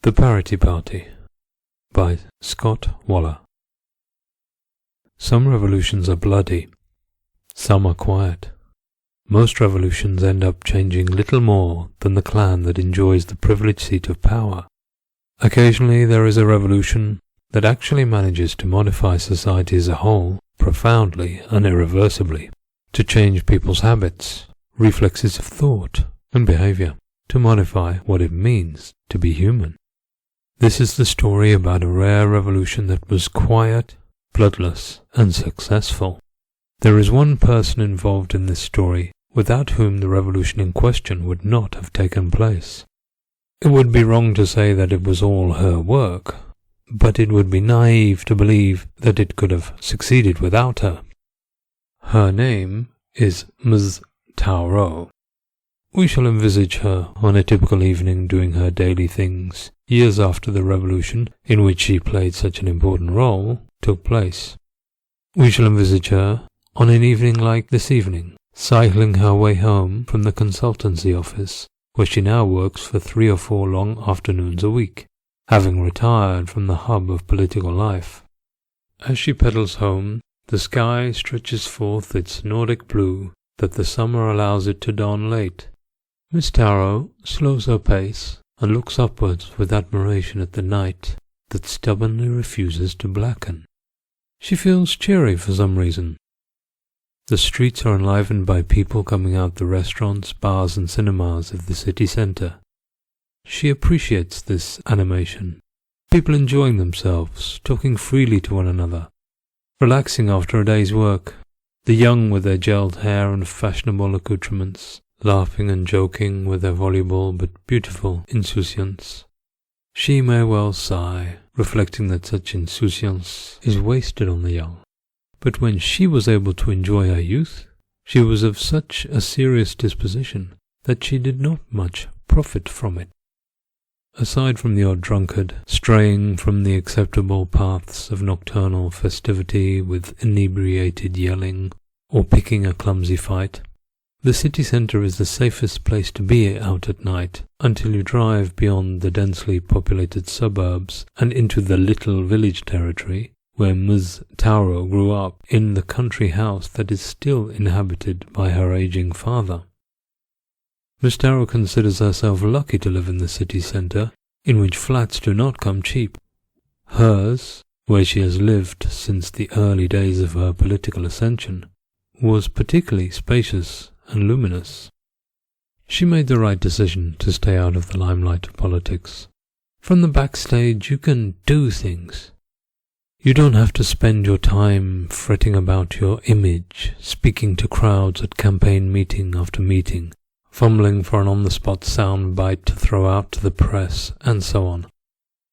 The Parity Party by Scott Waller. Some revolutions are bloody, some are quiet. Most revolutions end up changing little more than the clan that enjoys the privileged seat of power. Occasionally there is a revolution that actually manages to modify society as a whole, profoundly and irreversibly, to change people's habits, reflexes of thought and behavior, to modify what it means to be human. This is the story about a rare revolution that was quiet, bloodless, and successful. There is one person involved in this story without whom the revolution in question would not have taken place. It would be wrong to say that it was all her work, but it would be naive to believe that it could have succeeded without her. Her name is Ms. Tauro. We shall envisage her on a typical evening doing her daily things, years after the revolution, in which she played such an important role, took place. We shall envisage her on an evening like this evening, cycling her way home from the consultancy office, where she now works for 3 or 4 long afternoons a week, having retired from the hub of political life. As she pedals home, the sky stretches forth its Nordic blue that the summer allows it to dawn late. Miss Tauro slows her pace and looks upwards with admiration at the night that stubbornly refuses to blacken. She feels cheery for some reason. The streets are enlivened by people coming out the restaurants, bars and cinemas of the city centre. She appreciates this animation. People enjoying themselves, talking freely to one another, relaxing after a day's work, the young with their gelled hair and fashionable accoutrements, laughing and joking with their voluble but beautiful insouciance. She may well sigh, reflecting that such insouciance is wasted on the young. But when she was able to enjoy her youth, she was of such a serious disposition that she did not much profit from it. Aside from the odd drunkard, straying from the acceptable paths of nocturnal festivity with inebriated yelling, or picking a clumsy fight, the city centre is the safest place to be out at night until you drive beyond the densely populated suburbs and into the little village territory where Ms. Tauro grew up in the country house that is still inhabited by her aging father. Miss Tauro considers herself lucky to live in the city centre, in which flats do not come cheap. Hers, where she has lived since the early days of her political ascension, was particularly spacious and luminous. She made the right decision to stay out of the limelight of politics. From the backstage you can do things. You don't have to spend your time fretting about your image, speaking to crowds at campaign meeting after meeting, fumbling for an on-the-spot sound bite to throw out to the press, and so on.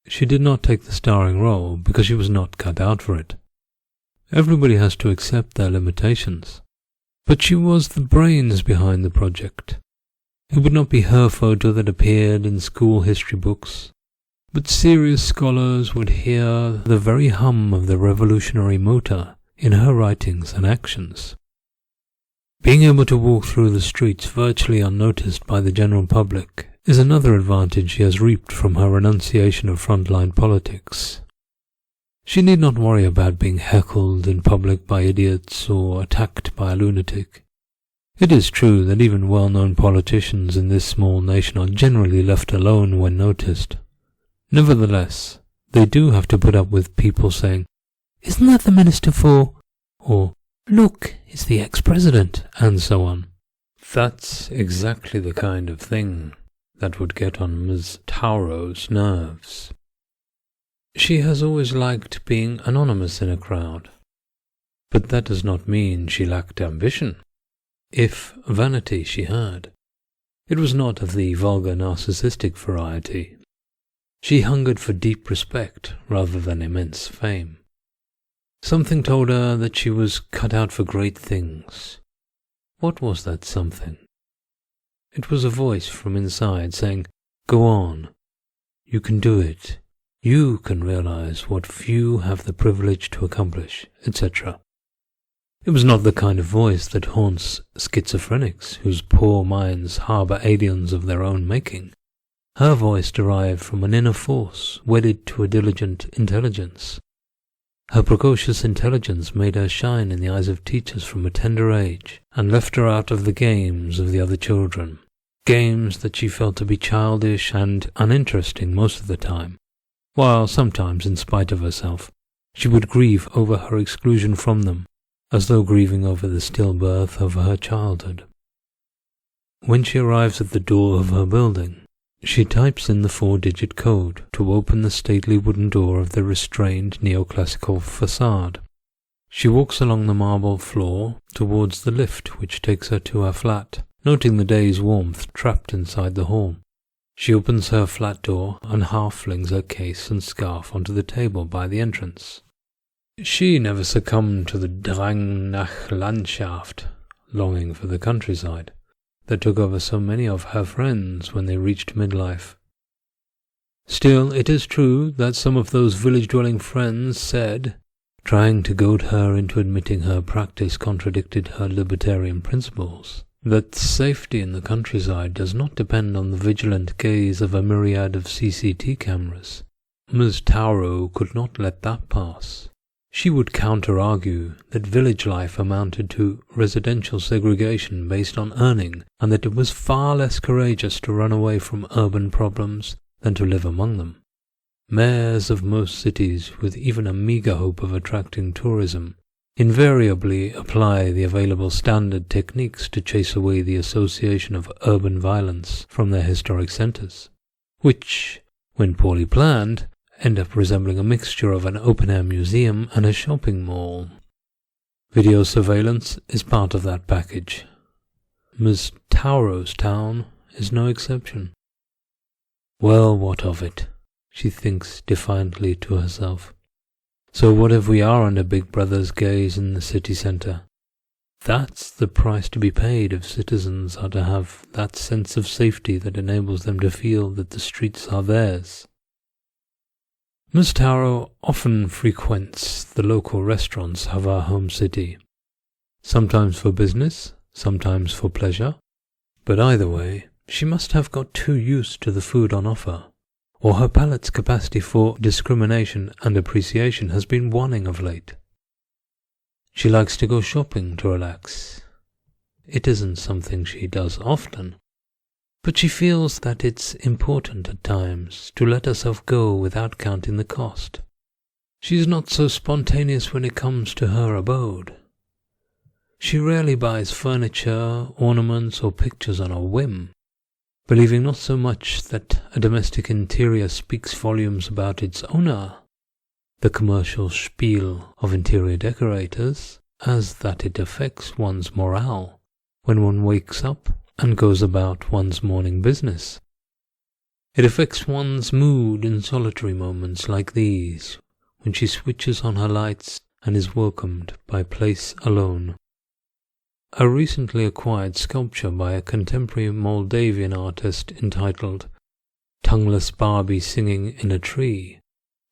She did not take the starring role because she was not cut out for it. Everybody has to accept their limitations. But she was the brains behind the project. It would not be her photo that appeared in school history books, but serious scholars would hear the very hum of the revolutionary motor in her writings and actions. Being able to walk through the streets virtually unnoticed by the general public is another advantage she has reaped from her renunciation of frontline politics. She need not worry about being heckled in public by idiots or attacked by a lunatic. It is true that even well-known politicians in this small nation are generally left alone when noticed. Nevertheless, they do have to put up with people saying, "Isn't that the Minister for?" or "Look, it's the ex-president," and so on. That's exactly the kind of thing that would get on Ms. Tauro's nerves. She has always liked being anonymous in a crowd, but that does not mean she lacked ambition. If vanity she had, it was not of the vulgar narcissistic variety. She hungered for deep respect rather than immense fame. Something told her that she was cut out for great things. What was that something? It was a voice from inside saying, "Go on. You can do it. You can realize what few have the privilege to accomplish," etc. It was not the kind of voice that haunts schizophrenics whose poor minds harbour aliens of their own making. Her voice derived from an inner force wedded to a diligent intelligence. Her precocious intelligence made her shine in the eyes of teachers from a tender age, and left her out of the games of the other children, games that she felt to be childish and uninteresting most of the time, while sometimes, in spite of herself, she would grieve over her exclusion from them, as though grieving over the stillbirth of her childhood. When she arrives at the door of her building, she types in the 4-digit code to open the stately wooden door of the restrained neoclassical facade. She walks along the marble floor towards the lift which takes her to her flat, noting the day's warmth trapped inside the hall. She opens her flat door and half flings her case and scarf onto the table by the entrance. She never succumbed to the Drang nach Landschaft, longing for the countryside, that took over so many of her friends when they reached midlife. Still, it is true that some of those village-dwelling friends said, trying to goad her into admitting her practice contradicted her libertarian principles, that safety in the countryside does not depend on the vigilant gaze of a myriad of CCT cameras. Ms. Tauro could not let that pass. She would counter-argue that village life amounted to residential segregation based on earning, and that it was far less courageous to run away from urban problems than to live among them. Mayors of most cities, with even a meager hope of attracting tourism, invariably apply the available standard techniques to chase away the association of urban violence from their historic centers, which, when poorly planned, end up resembling a mixture of an open-air museum and a shopping mall. Video surveillance is part of that package. Ms. Tauro's town is no exception. Well, what of it? She thinks defiantly to herself. So what if we are under Big Brother's gaze in the city centre? That's the price to be paid if citizens are to have that sense of safety that enables them to feel that the streets are theirs. Ms. Tauro often frequents the local restaurants of our home city, sometimes for business, sometimes for pleasure, but either way, she must have got too used to the food on offer, or her palate's capacity for discrimination and appreciation has been waning of late. She likes to go shopping to relax. It isn't something she does often, but she feels that it's important at times to let herself go without counting the cost. She's not so spontaneous when it comes to her abode. She rarely buys furniture, ornaments, or pictures on a whim, believing not so much that a domestic interior speaks volumes about its owner, the commercial spiel of interior decorators, as that it affects one's morale when one wakes up and goes about one's morning business. It affects one's mood in solitary moments like these, when she switches on her lights and is welcomed by place alone. A recently acquired sculpture by a contemporary Moldavian artist entitled "Tongueless Barbie Singing in a Tree"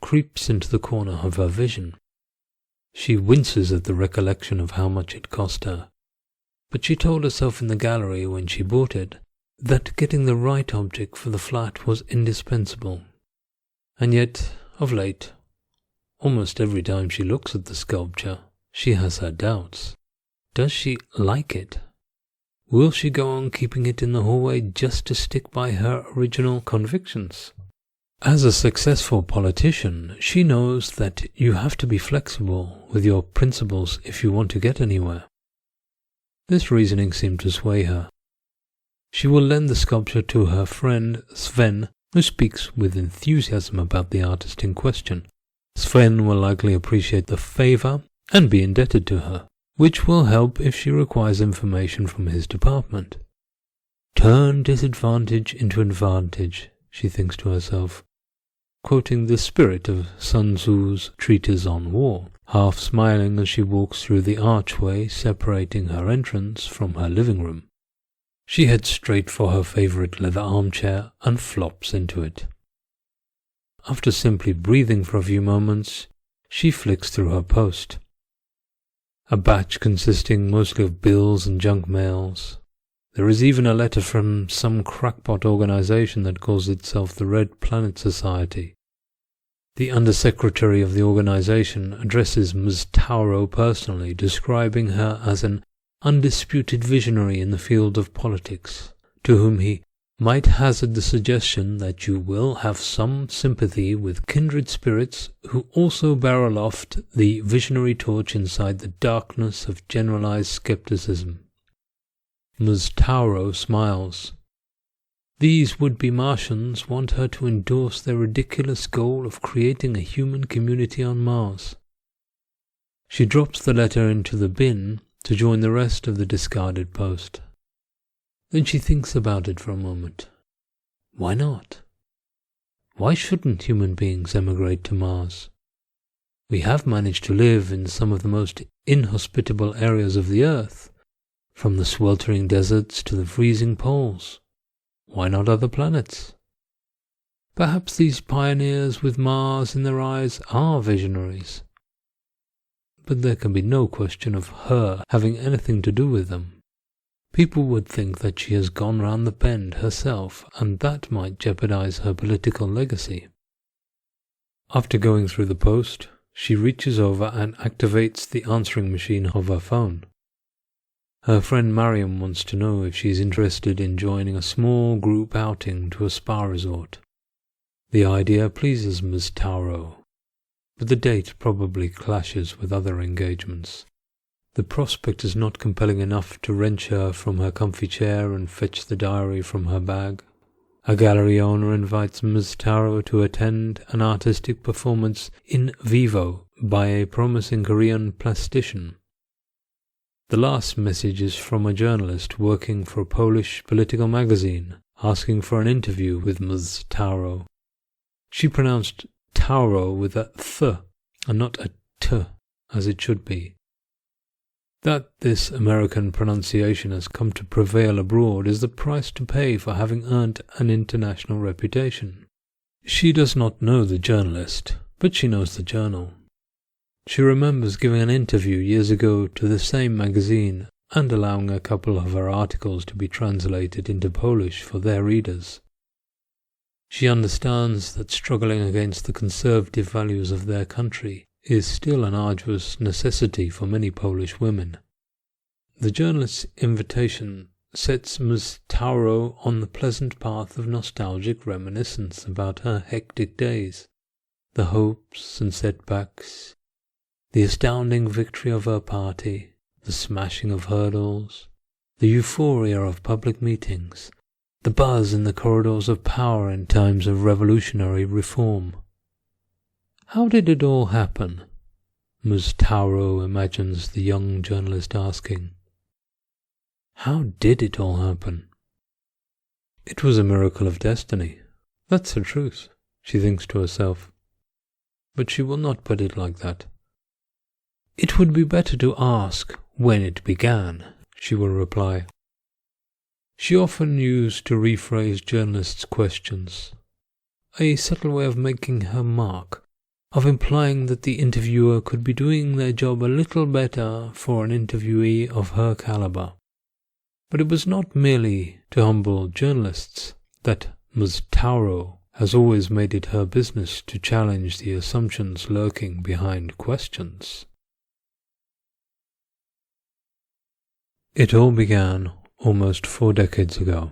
creeps into the corner of her vision. She winces at the recollection of how much it cost her, but she told herself in the gallery when she bought it that getting the right object for the flat was indispensable. And yet, of late, almost every time she looks at the sculpture, she has her doubts. Does she like it? Will she go on keeping it in the hallway just to stick by her original convictions? As a successful politician, she knows that you have to be flexible with your principles if you want to get anywhere. This reasoning seemed to sway her. She will lend the sculpture to her friend Sven, who speaks with enthusiasm about the artist in question. Sven will likely appreciate the favour and be indebted to her, which will help if she requires information from his department. Turn disadvantage into advantage, she thinks to herself, quoting the spirit of Sun Tzu's treatise on war, half smiling as she walks through the archway separating her entrance from her living room. She heads straight for her favourite leather armchair and flops into it. After simply breathing for a few moments, she flicks through her post. A batch consisting mostly of bills and junk mails. There is even a letter from some crackpot organization that calls itself the Red Planet Society. The undersecretary of the organization addresses Ms. Tauro personally, describing her as an undisputed visionary in the field of politics, to whom he might hazard the suggestion that you will have some sympathy with kindred spirits who also bear aloft the visionary torch inside the darkness of generalized skepticism. Ms. Tauro smiles. These would-be Martians want her to endorse their ridiculous goal of creating a human community on Mars. She drops the letter into the bin to join the rest of the discarded post. Then she thinks about it for a moment. Why not? Why shouldn't human beings emigrate to Mars? We have managed to live in some of the most inhospitable areas of the Earth, from the sweltering deserts to the freezing poles. Why not other planets? Perhaps these pioneers with Mars in their eyes are visionaries. But there can be no question of her having anything to do with them. People would think that she has gone round the bend herself, and that might jeopardize her political legacy. After going through the post, she reaches over and activates the answering machine of her phone. Her friend Mariam wants to know if she's interested in joining a small group outing to a spa resort. The idea pleases Ms. Tauro, but the date probably clashes with other engagements. The prospect is not compelling enough to wrench her from her comfy chair and fetch the diary from her bag. A gallery owner invites Ms. Tauro to attend an artistic performance in vivo by a promising Korean plastician. The last message is from a journalist working for a Polish political magazine, asking for an interview with Ms. Tauro. She pronounced Tauro with a th and not a t, as it should be. That this American pronunciation has come to prevail abroad is the price to pay for having earned an international reputation. She does not know the journalist, but she knows the journal. She remembers giving an interview years ago to the same magazine and allowing a couple of her articles to be translated into Polish for their readers. She understands that struggling against the conservative values of their country is still an arduous necessity for many Polish women. The journalist's invitation sets Ms. Tauro on the pleasant path of nostalgic reminiscence about her hectic days, the hopes and setbacks, the astounding victory of her party, the smashing of hurdles, the euphoria of public meetings, the buzz in the corridors of power in times of revolutionary reform. How did it all happen? Ms. Tauro imagines the young journalist asking. How did it all happen? It was a miracle of destiny. That's the truth, she thinks to herself. But she will not put it like that. It would be better to ask when it began, she will reply. She often used to rephrase journalists' questions, a subtle way of making her mark, of implying that the interviewer could be doing their job a little better for an interviewee of her caliber. But it was not merely to humble journalists that Ms. Tauro has always made it her business to challenge the assumptions lurking behind questions. It all began almost 4 decades ago.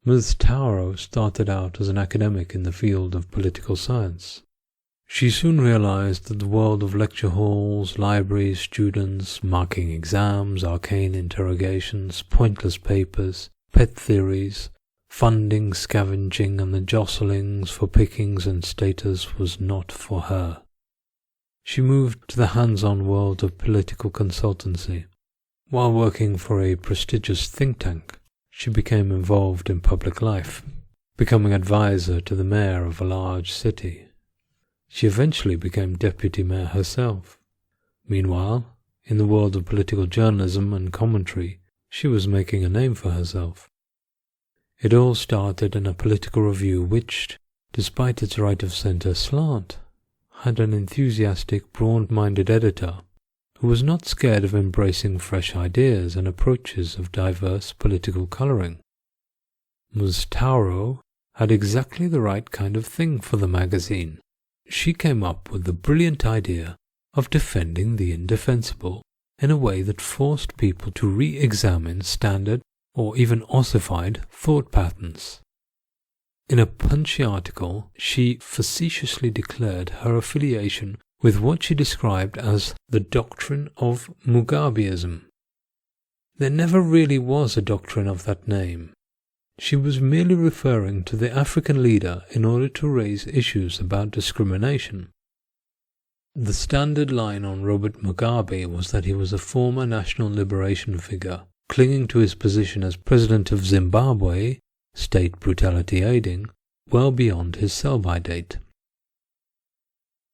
Ms. Tauro started out as an academic in the field of political science. She soon realized that the world of lecture halls, libraries, students, marking exams, arcane interrogations, pointless papers, pet theories, funding, scavenging, and the jostlings for pickings and status was not for her. She moved to the hands-on world of political consultancy. While working for a prestigious think tank, she became involved in public life, becoming advisor to the mayor of a large city. She eventually became deputy mayor herself. Meanwhile, in the world of political journalism and commentary, she was making a name for herself. It all started in a political review which, despite its right-of-centre slant, had an enthusiastic, broad-minded editor who was not scared of embracing fresh ideas and approaches of diverse political colouring. Ms. Tauro had exactly the right kind of thing for the magazine. She came up with the brilliant idea of defending the indefensible in a way that forced people to re-examine standard or even ossified thought patterns. In a punchy article, she facetiously declared her affiliation with what she described as the doctrine of Mugabeism. There never really was a doctrine of that name. She was merely referring to the African leader in order to raise issues about discrimination. The standard line on Robert Mugabe was that he was a former national liberation figure, clinging to his position as president of Zimbabwe, state brutality aiding, well beyond his sell-by date.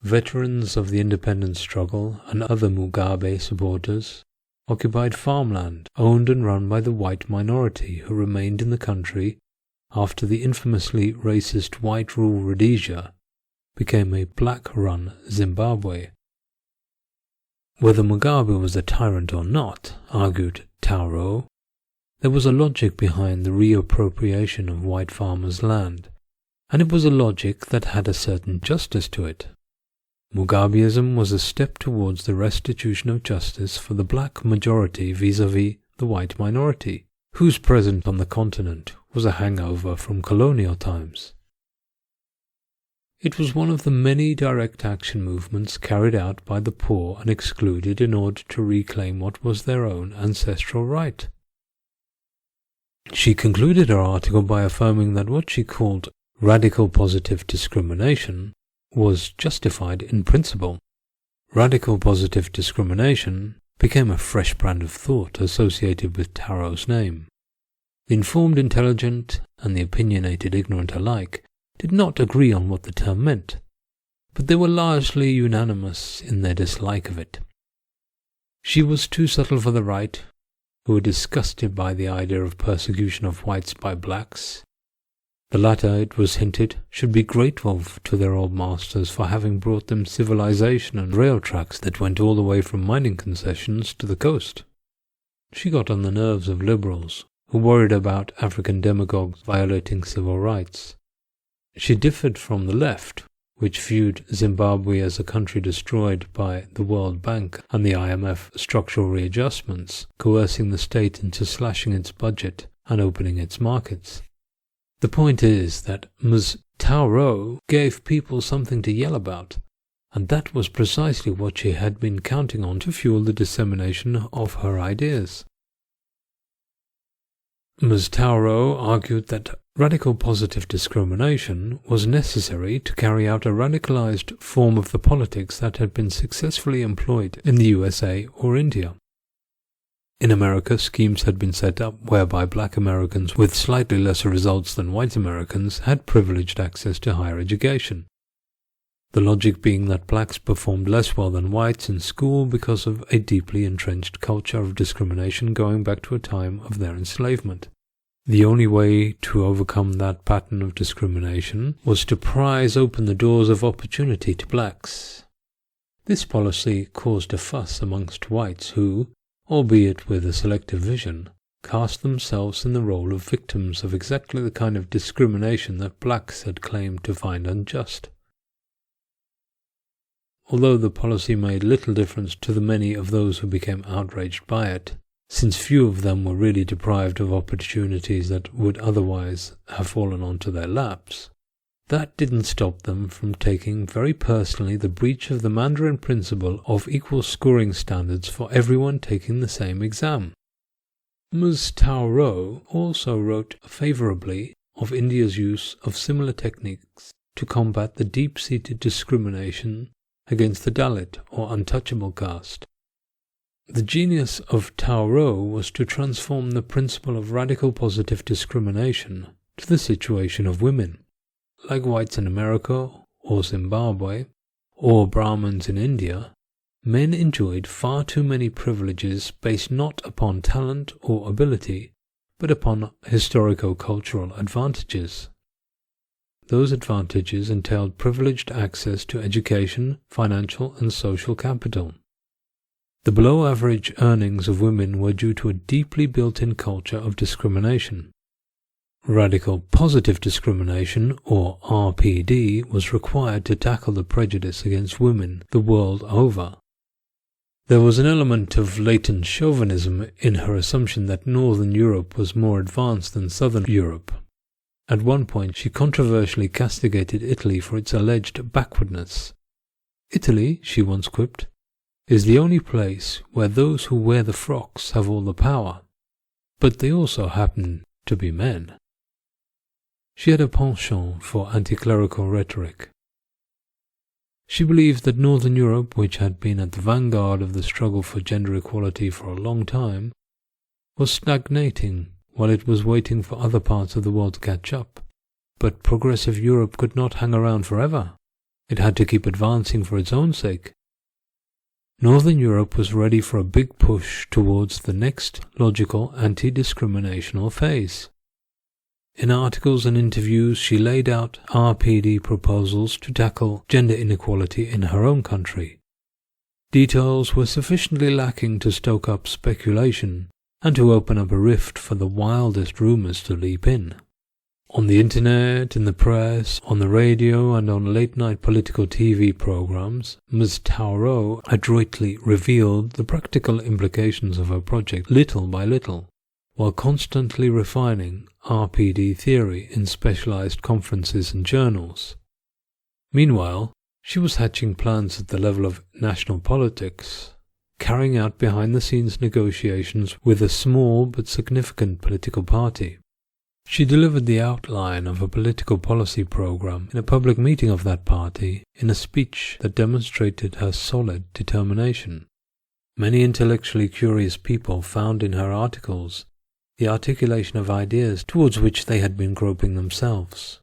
Veterans of the independence struggle and other Mugabe supporters occupied farmland owned and run by the white minority who remained in the country after the infamously racist white rule Rhodesia became a black-run Zimbabwe. Whether Mugabe was a tyrant or not, argued Tauro, there was a logic behind the reappropriation of white farmers' land, and it was a logic that had a certain justice to it. Mugabeism was a step towards the restitution of justice for the black majority vis-à-vis the white minority, whose presence on the continent was a hangover from colonial times. It was one of the many direct action movements carried out by the poor and excluded in order to reclaim what was their own ancestral right. She concluded her article by affirming that what she called radical positive discrimination was justified in principle. Radical positive discrimination became a fresh brand of thought associated with Taro's name. The informed intelligent and the opinionated ignorant alike did not agree on what the term meant, but they were largely unanimous in their dislike of it. She was too subtle for the right, who were disgusted by the idea of persecution of whites by blacks. The latter, it was hinted, should be grateful to their old masters for having brought them civilization and rail tracks that went all the way from mining concessions to the coast. She got on the nerves of liberals, who worried about African demagogues violating civil rights. She differed from the left, which viewed Zimbabwe as a country destroyed by the World Bank and the IMF structural readjustments, coercing the state into slashing its budget and opening its markets. The point is that Ms. Tauro gave people something to yell about, and that was precisely what she had been counting on to fuel the dissemination of her ideas. Ms. Tauro argued that radical positive discrimination was necessary to carry out a radicalized form of the politics that had been successfully employed in the USA or India. In America, schemes had been set up whereby black Americans with slightly lesser results than white Americans had privileged access to higher education. The logic being that blacks performed less well than whites in school because of a deeply entrenched culture of discrimination going back to a time of their enslavement. The only way to overcome that pattern of discrimination was to prise open the doors of opportunity to blacks. This policy caused a fuss amongst whites who, albeit with a selective vision, cast themselves in the role of victims of exactly the kind of discrimination that blacks had claimed to find unjust. Although the policy made little difference to the many of those who became outraged by it, since few of them were really deprived of opportunities that would otherwise have fallen onto their laps, that didn't stop them from taking very personally the breach of the Mandarin principle of equal scoring standards for everyone taking the same exam. Ms. Tauro also wrote favourably of India's use of similar techniques to combat the deep-seated discrimination against the Dalit or untouchable caste. The genius of Tauro was to transform the principle of radical positive discrimination to the situation of women. Like whites in America or Zimbabwe or Brahmins in India, men enjoyed far too many privileges based not upon talent or ability, but upon historico-cultural advantages. Those advantages entailed privileged access to education, financial and social capital. The below-average earnings of women were due to a deeply built-in culture of discrimination. Radical positive discrimination, or RPD, was required to tackle the prejudice against women the world over. There was an element of latent chauvinism in her assumption that Northern Europe was more advanced than Southern Europe. At one point, she controversially castigated Italy for its alleged backwardness. "Italy," she once quipped, "is the only place where those who wear the frocks have all the power, but they also happen to be men." She had a penchant for anti-clerical rhetoric. She believed that Northern Europe, which had been at the vanguard of the struggle for gender equality for a long time, was stagnating while it was waiting for other parts of the world to catch up. But progressive Europe could not hang around forever. It had to keep advancing for its own sake. Northern Europe was ready for a big push towards the next logical anti-discriminational phase. In articles and interviews, she laid out RPD proposals to tackle gender inequality in her own country. Details were sufficiently lacking to stoke up speculation and to open up a rift for the wildest rumors to leap in. On the internet, in the press, on the radio, and on late-night political TV programs, Ms. Tauro adroitly revealed the practical implications of her project little by little, while constantly refining RPD theory in specialized conferences and journals. Meanwhile, she was hatching plans at the level of national politics, carrying out behind-the-scenes negotiations with a small but significant political party. She delivered the outline of a political policy program in a public meeting of that party in a speech that demonstrated her solid determination. Many intellectually curious people found in her articles the articulation of ideas towards which they had been groping themselves.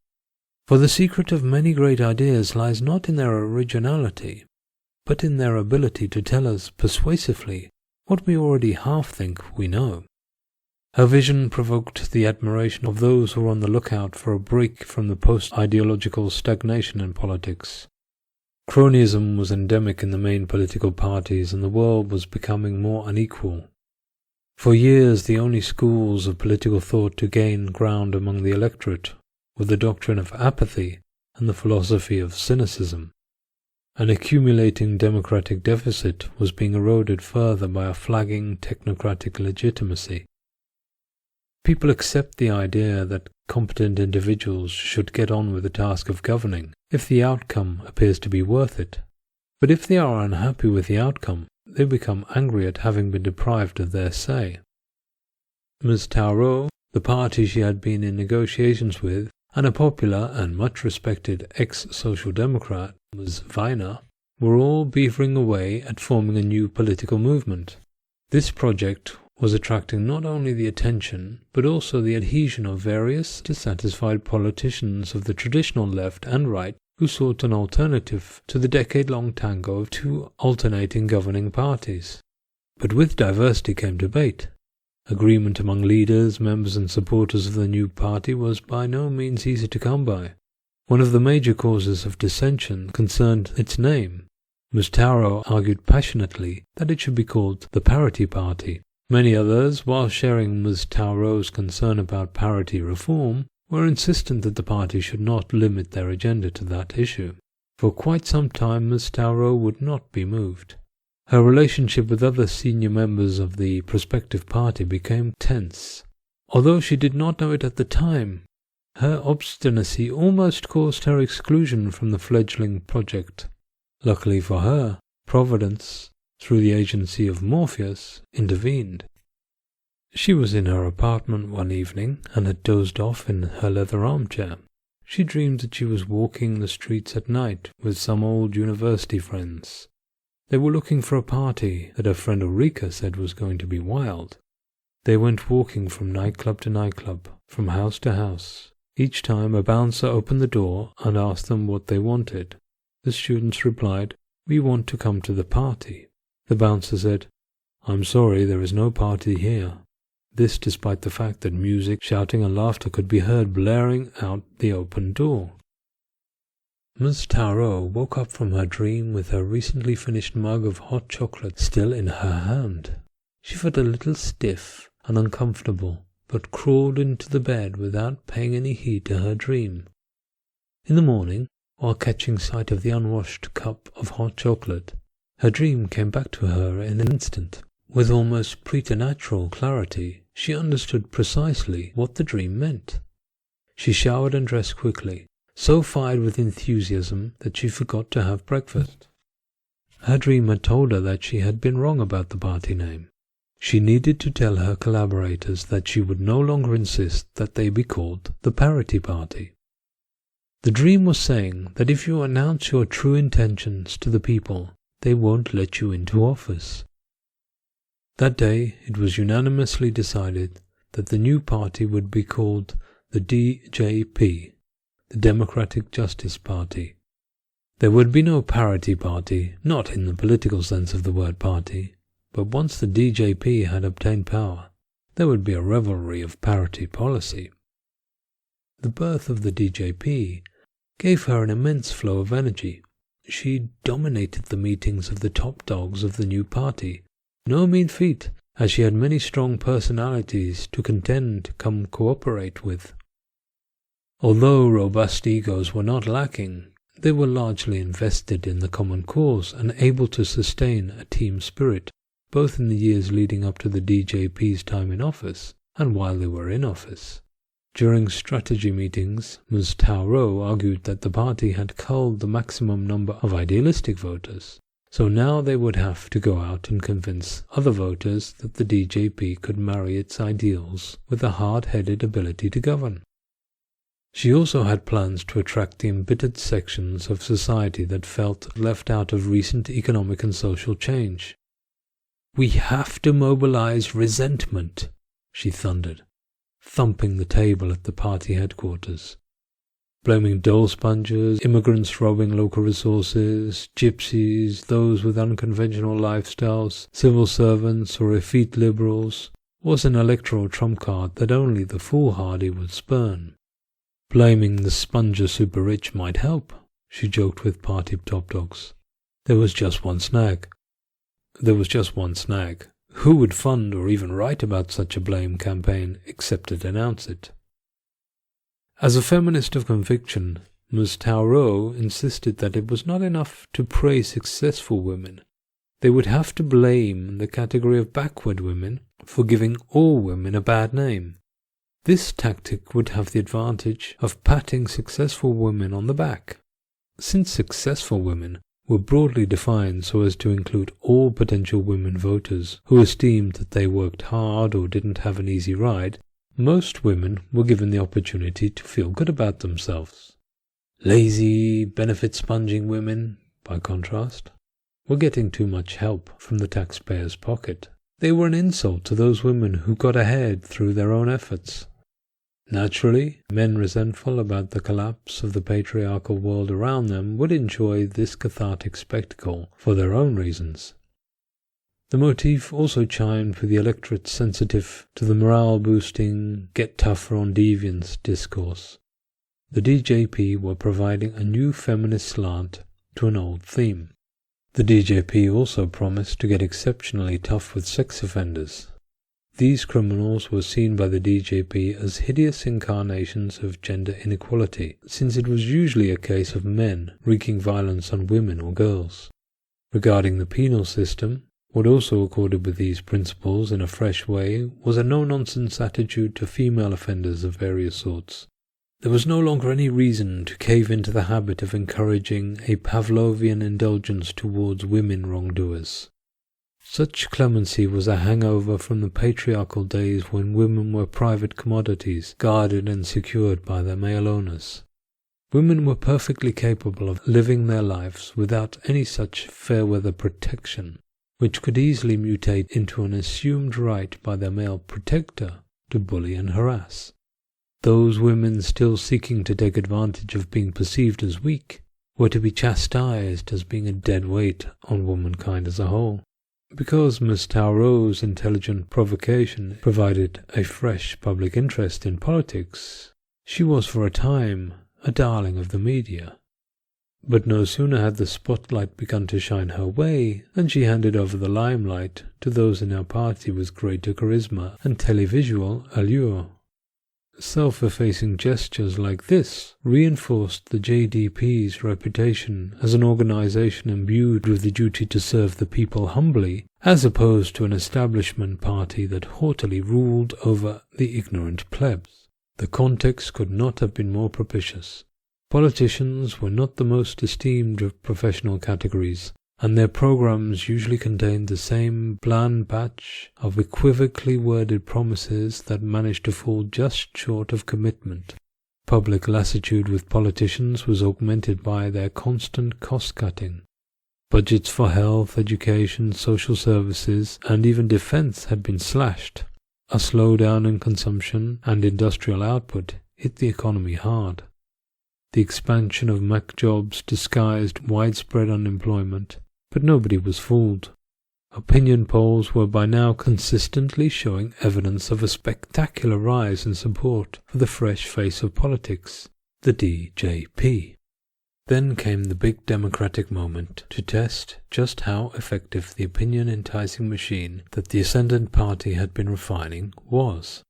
For the secret of many great ideas lies not in their originality, but in their ability to tell us persuasively what we already half think we know. Her vision provoked the admiration of those who were on the lookout for a break from the post-ideological stagnation in politics. Cronyism was endemic in the main political parties, and the world was becoming more unequal. For years, the only schools of political thought to gain ground among the electorate were the doctrine of apathy and the philosophy of cynicism. An accumulating democratic deficit was being eroded further by a flagging technocratic legitimacy. People accept the idea that competent individuals should get on with the task of governing if the outcome appears to be worth it. But if they are unhappy with the outcome, they become angry at having been deprived of their say. Ms. Tauro, the party she had been in negotiations with, and a popular and much respected ex-Social Democrat, Ms. Weiner, were all beavering away at forming a new political movement. This project was attracting not only the attention, but also the adhesion of various dissatisfied politicians of the traditional left and right who sought an alternative to the decade-long tango of two alternating governing parties. But with diversity came debate. Agreement among leaders, members and supporters of the new party was by no means easy to come by. One of the major causes of dissension concerned its name. Ms. Tauro argued passionately that it should be called the Parity Party. Many others, while sharing Ms. Tauro's concern about parity reform, were insistent that the party should not limit their agenda to that issue. For quite some time Ms. Tauro would not be moved. Her relationship with other senior members of the prospective party became tense. Although she did not know it at the time, her obstinacy almost caused her exclusion from the fledgling project. Luckily for her, Providence, through the agency of Morpheus, intervened. She was in her apartment one evening and had dozed off in her leather armchair. She dreamed that she was walking the streets at night with some old university friends. They were looking for a party that her friend Ulrika said was going to be wild. They went walking from nightclub to nightclub, from house to house. Each time a bouncer opened the door and asked them what they wanted. The students replied, "We want to come to the party." The bouncer said, "I'm sorry, there is no party here." This despite the fact that music, shouting and laughter could be heard blaring out the open door. Ms. Tarot woke up from her dream with her recently finished mug of hot chocolate still in her hand. She felt a little stiff and uncomfortable, but crawled into the bed without paying any heed to her dream. In the morning, while catching sight of the unwashed cup of hot chocolate, her dream came back to her in an instant. With almost preternatural clarity, she understood precisely what the dream meant. She showered and dressed quickly, so fired with enthusiasm that she forgot to have breakfast. Her dream had told her that she had been wrong about the party name. She needed to tell her collaborators that she would no longer insist that they be called the Parity Party. The dream was saying that if you announce your true intentions to the people, they won't let you into office. That day, it was unanimously decided that the new party would be called the DJP, the Democratic Justice Party. There would be no Parity Party, not in the political sense of the word party, but once the DJP had obtained power, there would be a revelry of parity policy. The birth of the DJP gave her an immense flow of energy. She dominated the meetings of the top dogs of the new party, no mean feat, as she had many strong personalities to contend come cooperate with. Although robust egos were not lacking, they were largely invested in the common cause and able to sustain a team spirit, both in the years leading up to the DJP's time in office and while they were in office. During strategy meetings, Ms. Tarot argued that the party had culled the maximum number of idealistic voters, so now they would have to go out and convince other voters that the DJP could marry its ideals with a hard-headed ability to govern. She also had plans to attract the embittered sections of society that felt left out of recent economic and social change. "We have to mobilize resentment," she thundered, thumping the table at the party headquarters. Blaming dole spongers, immigrants robbing local resources, gypsies, those with unconventional lifestyles, civil servants or effete liberals was an electoral trump card that only the foolhardy would spurn. Blaming the sponger super-rich might help, she joked with party top dogs. There was just one snag. Who would fund or even write about such a blame campaign except to denounce it? As a feminist of conviction, Ms. Tarot insisted that it was not enough to praise successful women. They would have to blame the category of backward women for giving all women a bad name. This tactic would have the advantage of patting successful women on the back. Since successful women were broadly defined so as to include all potential women voters who esteemed that they worked hard or didn't have an easy ride, most women were given the opportunity to feel good about themselves. Lazy, benefit-sponging women, by contrast, were getting too much help from the taxpayer's pocket. They were an insult to those women who got ahead through their own efforts. Naturally, men resentful about the collapse of the patriarchal world around them would enjoy this cathartic spectacle for their own reasons. The motif also chimed with the electorate sensitive to the morale-boosting, get tougher on deviance discourse. The DJP were providing a new feminist slant to an old theme. The DJP also promised to get exceptionally tough with sex offenders. These criminals were seen by the DJP as hideous incarnations of gender inequality, since it was usually a case of men wreaking violence on women or girls. Regarding the penal system, what also accorded with these principles in a fresh way was a no-nonsense attitude to female offenders of various sorts. There was no longer any reason to cave into the habit of encouraging a Pavlovian indulgence towards women wrongdoers. Such clemency was a hangover from the patriarchal days when women were private commodities, guarded and secured by their male owners. Women were perfectly capable of living their lives without any such fair-weather protection, which could easily mutate into an assumed right by their male protector to bully and harass. Those women still seeking to take advantage of being perceived as weak were to be chastised as being a dead weight on womankind as a whole. Because Miss Tarot's intelligent provocation provided a fresh public interest in politics, she was for a time a darling of the media. But no sooner had the spotlight begun to shine her way than she handed over the limelight to those in her party with greater charisma and televisual allure. Self-effacing gestures like this reinforced the JDP's reputation as an organization imbued with the duty to serve the people humbly, as opposed to an establishment party that haughtily ruled over the ignorant plebs. The context could not have been more propitious. Politicians were not the most esteemed of professional categories, and their programs usually contained the same bland batch of equivocally worded promises that managed to fall just short of commitment. Public lassitude with politicians was augmented by their constant cost-cutting. Budgets for health, education, social services, and even defense had been slashed. A slowdown in consumption and industrial output hit the economy hard. The expansion of mech jobs disguised widespread unemployment, but nobody was fooled. Opinion polls were by now consistently showing evidence of a spectacular rise in support for the fresh face of politics, the DJP. Then came the big democratic moment to test just how effective the opinion-enticing machine that the ascendant party had been refining was.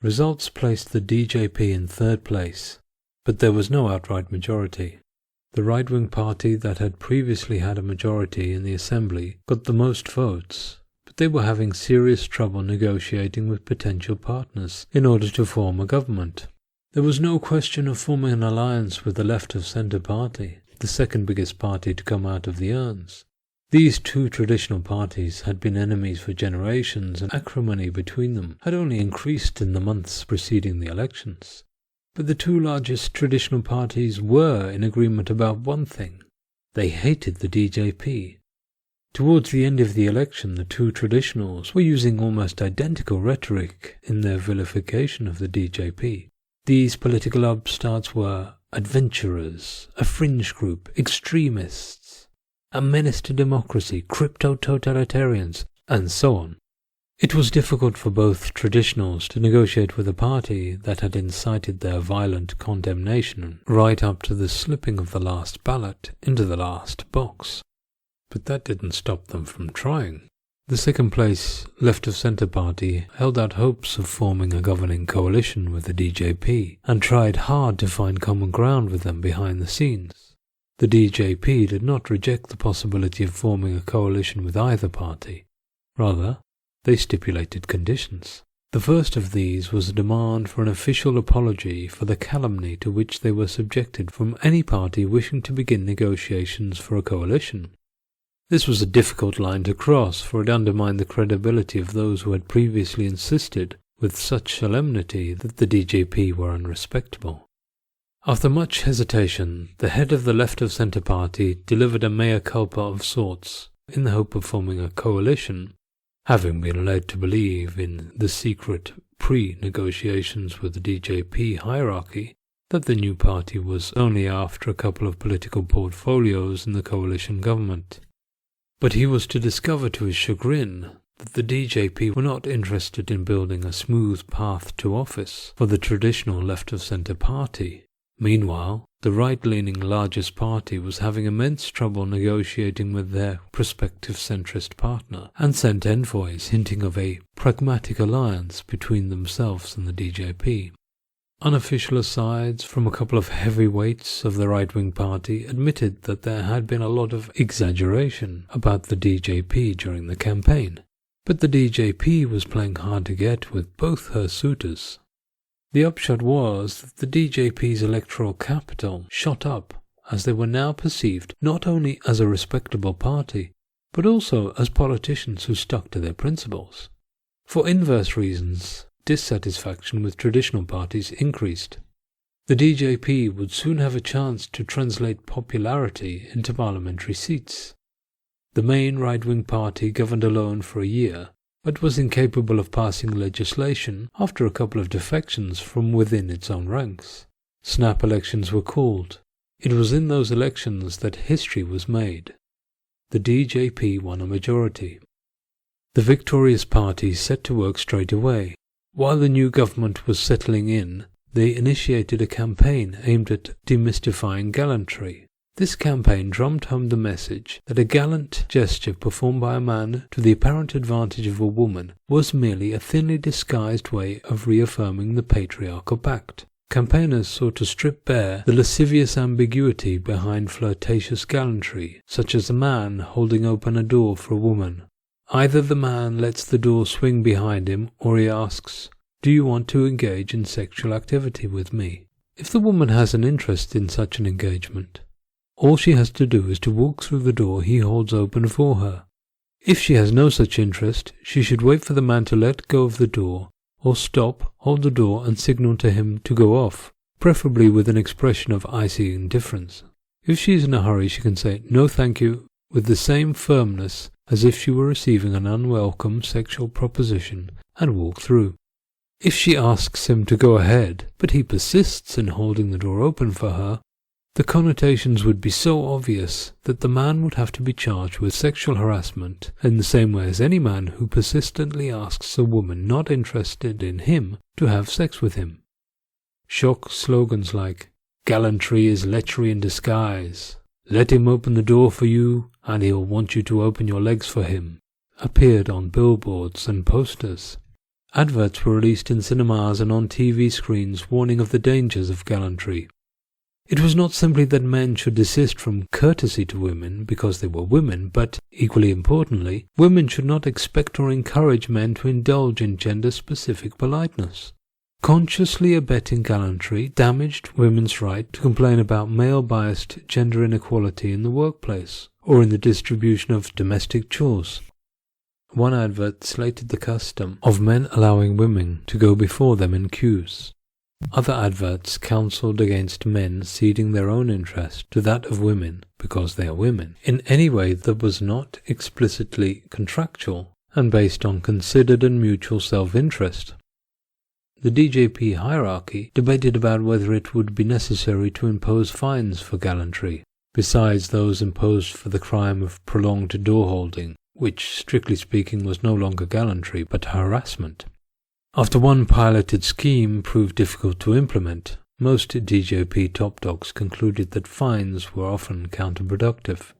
Results placed the DJP in third place, but there was no outright majority. The right-wing party that had previously had a majority in the assembly got the most votes, but they were having serious trouble negotiating with potential partners in order to form a government. There was no question of forming an alliance with the left-of-centre party, the second biggest party to come out of the urns. These two traditional parties had been enemies for generations, and acrimony between them had only increased in the months preceding the elections. But the two largest traditional parties were in agreement about one thing. They hated the DJP. Towards the end of the election, the two traditionals were using almost identical rhetoric in their vilification of the DJP. These political upstarts were adventurers, a fringe group, extremists, a menace to democracy, crypto-totalitarians, and so on. It was difficult for both traditionals to negotiate with a party that had incited their violent condemnation right up to the slipping of the last ballot into the last box. But that didn't stop them from trying. The second place left-of-centre party held out hopes of forming a governing coalition with the DJP and tried hard to find common ground with them behind the scenes. The DJP did not reject the possibility of forming a coalition with either party. Rather, they stipulated conditions. The first of these was a demand for an official apology for the calumny to which they were subjected from any party wishing to begin negotiations for a coalition. This was a difficult line to cross, for it undermined the credibility of those who had previously insisted with such solemnity that the DJP were unrespectable. After much hesitation, the head of the left-of-centre party delivered a mea culpa of sorts, in the hope of forming a coalition, having been led to believe in the secret pre-negotiations with the DJP hierarchy that the new party was only after a couple of political portfolios in the coalition government. But he was to discover to his chagrin that the DJP were not interested in building a smooth path to office for the traditional left-of-centre party. Meanwhile, the right-leaning largest party was having immense trouble negotiating with their prospective centrist partner, and sent envoys hinting of a pragmatic alliance between themselves and the DJP. Unofficial asides from a couple of heavyweights of the right-wing party admitted that there had been a lot of exaggeration about the DJP during the campaign, but the DJP was playing hard to get with both her suitors. The upshot was that the DJP's electoral capital shot up, as they were now perceived not only as a respectable party, but also as politicians who stuck to their principles. For inverse reasons, dissatisfaction with traditional parties increased. The DJP would soon have a chance to translate popularity into parliamentary seats. The main right-wing party governed alone for a year, but was incapable of passing legislation after a couple of defections from within its own ranks. Snap elections were called. It was in those elections that history was made. The DJP won a majority. The victorious party set to work straight away. While the new government was settling in, they initiated a campaign aimed at demystifying gallantry. This campaign drummed home the message that a gallant gesture performed by a man to the apparent advantage of a woman was merely a thinly disguised way of reaffirming the patriarchal pact. Campaigners sought to strip bare the lascivious ambiguity behind flirtatious gallantry, such as a man holding open a door for a woman. Either the man lets the door swing behind him, or he asks, "Do you want to engage in sexual activity with me?" If the woman has an interest in such an engagement, all she has to do is to walk through the door he holds open for her. If she has no such interest, she should wait for the man to let go of the door, or stop, hold the door, and signal to him to go off, preferably with an expression of icy indifference. If she is in a hurry, she can say, "No thank you," with the same firmness as if she were receiving an unwelcome sexual proposition, and walk through. If she asks him to go ahead, but he persists in holding the door open for her, the connotations would be so obvious that the man would have to be charged with sexual harassment in the same way as any man who persistently asks a woman not interested in him to have sex with him. Shock slogans like, "Gallantry is lechery in disguise," "Let him open the door for you and he'll want you to open your legs for him," appeared on billboards and posters. Adverts were released in cinemas and on TV screens warning of the dangers of gallantry. It was not simply that men should desist from courtesy to women because they were women, but, equally importantly, women should not expect or encourage men to indulge in gender-specific politeness. Consciously abetting gallantry damaged women's right to complain about male-biased gender inequality in the workplace or in the distribution of domestic chores. One advert slated the custom of men allowing women to go before them in queues. Other adverts counseled against men ceding their own interest to that of women because they are women, in any way that was not explicitly contractual and based on considered and mutual self-interest. The DJP hierarchy debated about whether it would be necessary to impose fines for gallantry, besides those imposed for the crime of prolonged door-holding, which, strictly speaking, was no longer gallantry but harassment. After one piloted scheme proved difficult to implement, most DJP top dogs concluded that fines were often counterproductive.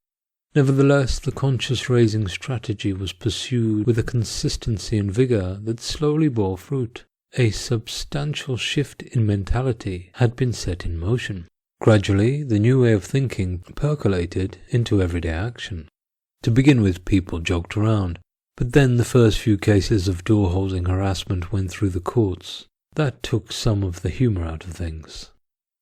Nevertheless, the conscious raising strategy was pursued with a consistency and vigor that slowly bore fruit. A substantial shift in mentality had been set in motion. Gradually, the new way of thinking percolated into everyday action. To begin with, people jogged around, but then the first few cases of door-holding harassment went through the courts. That took some of the humor out of things.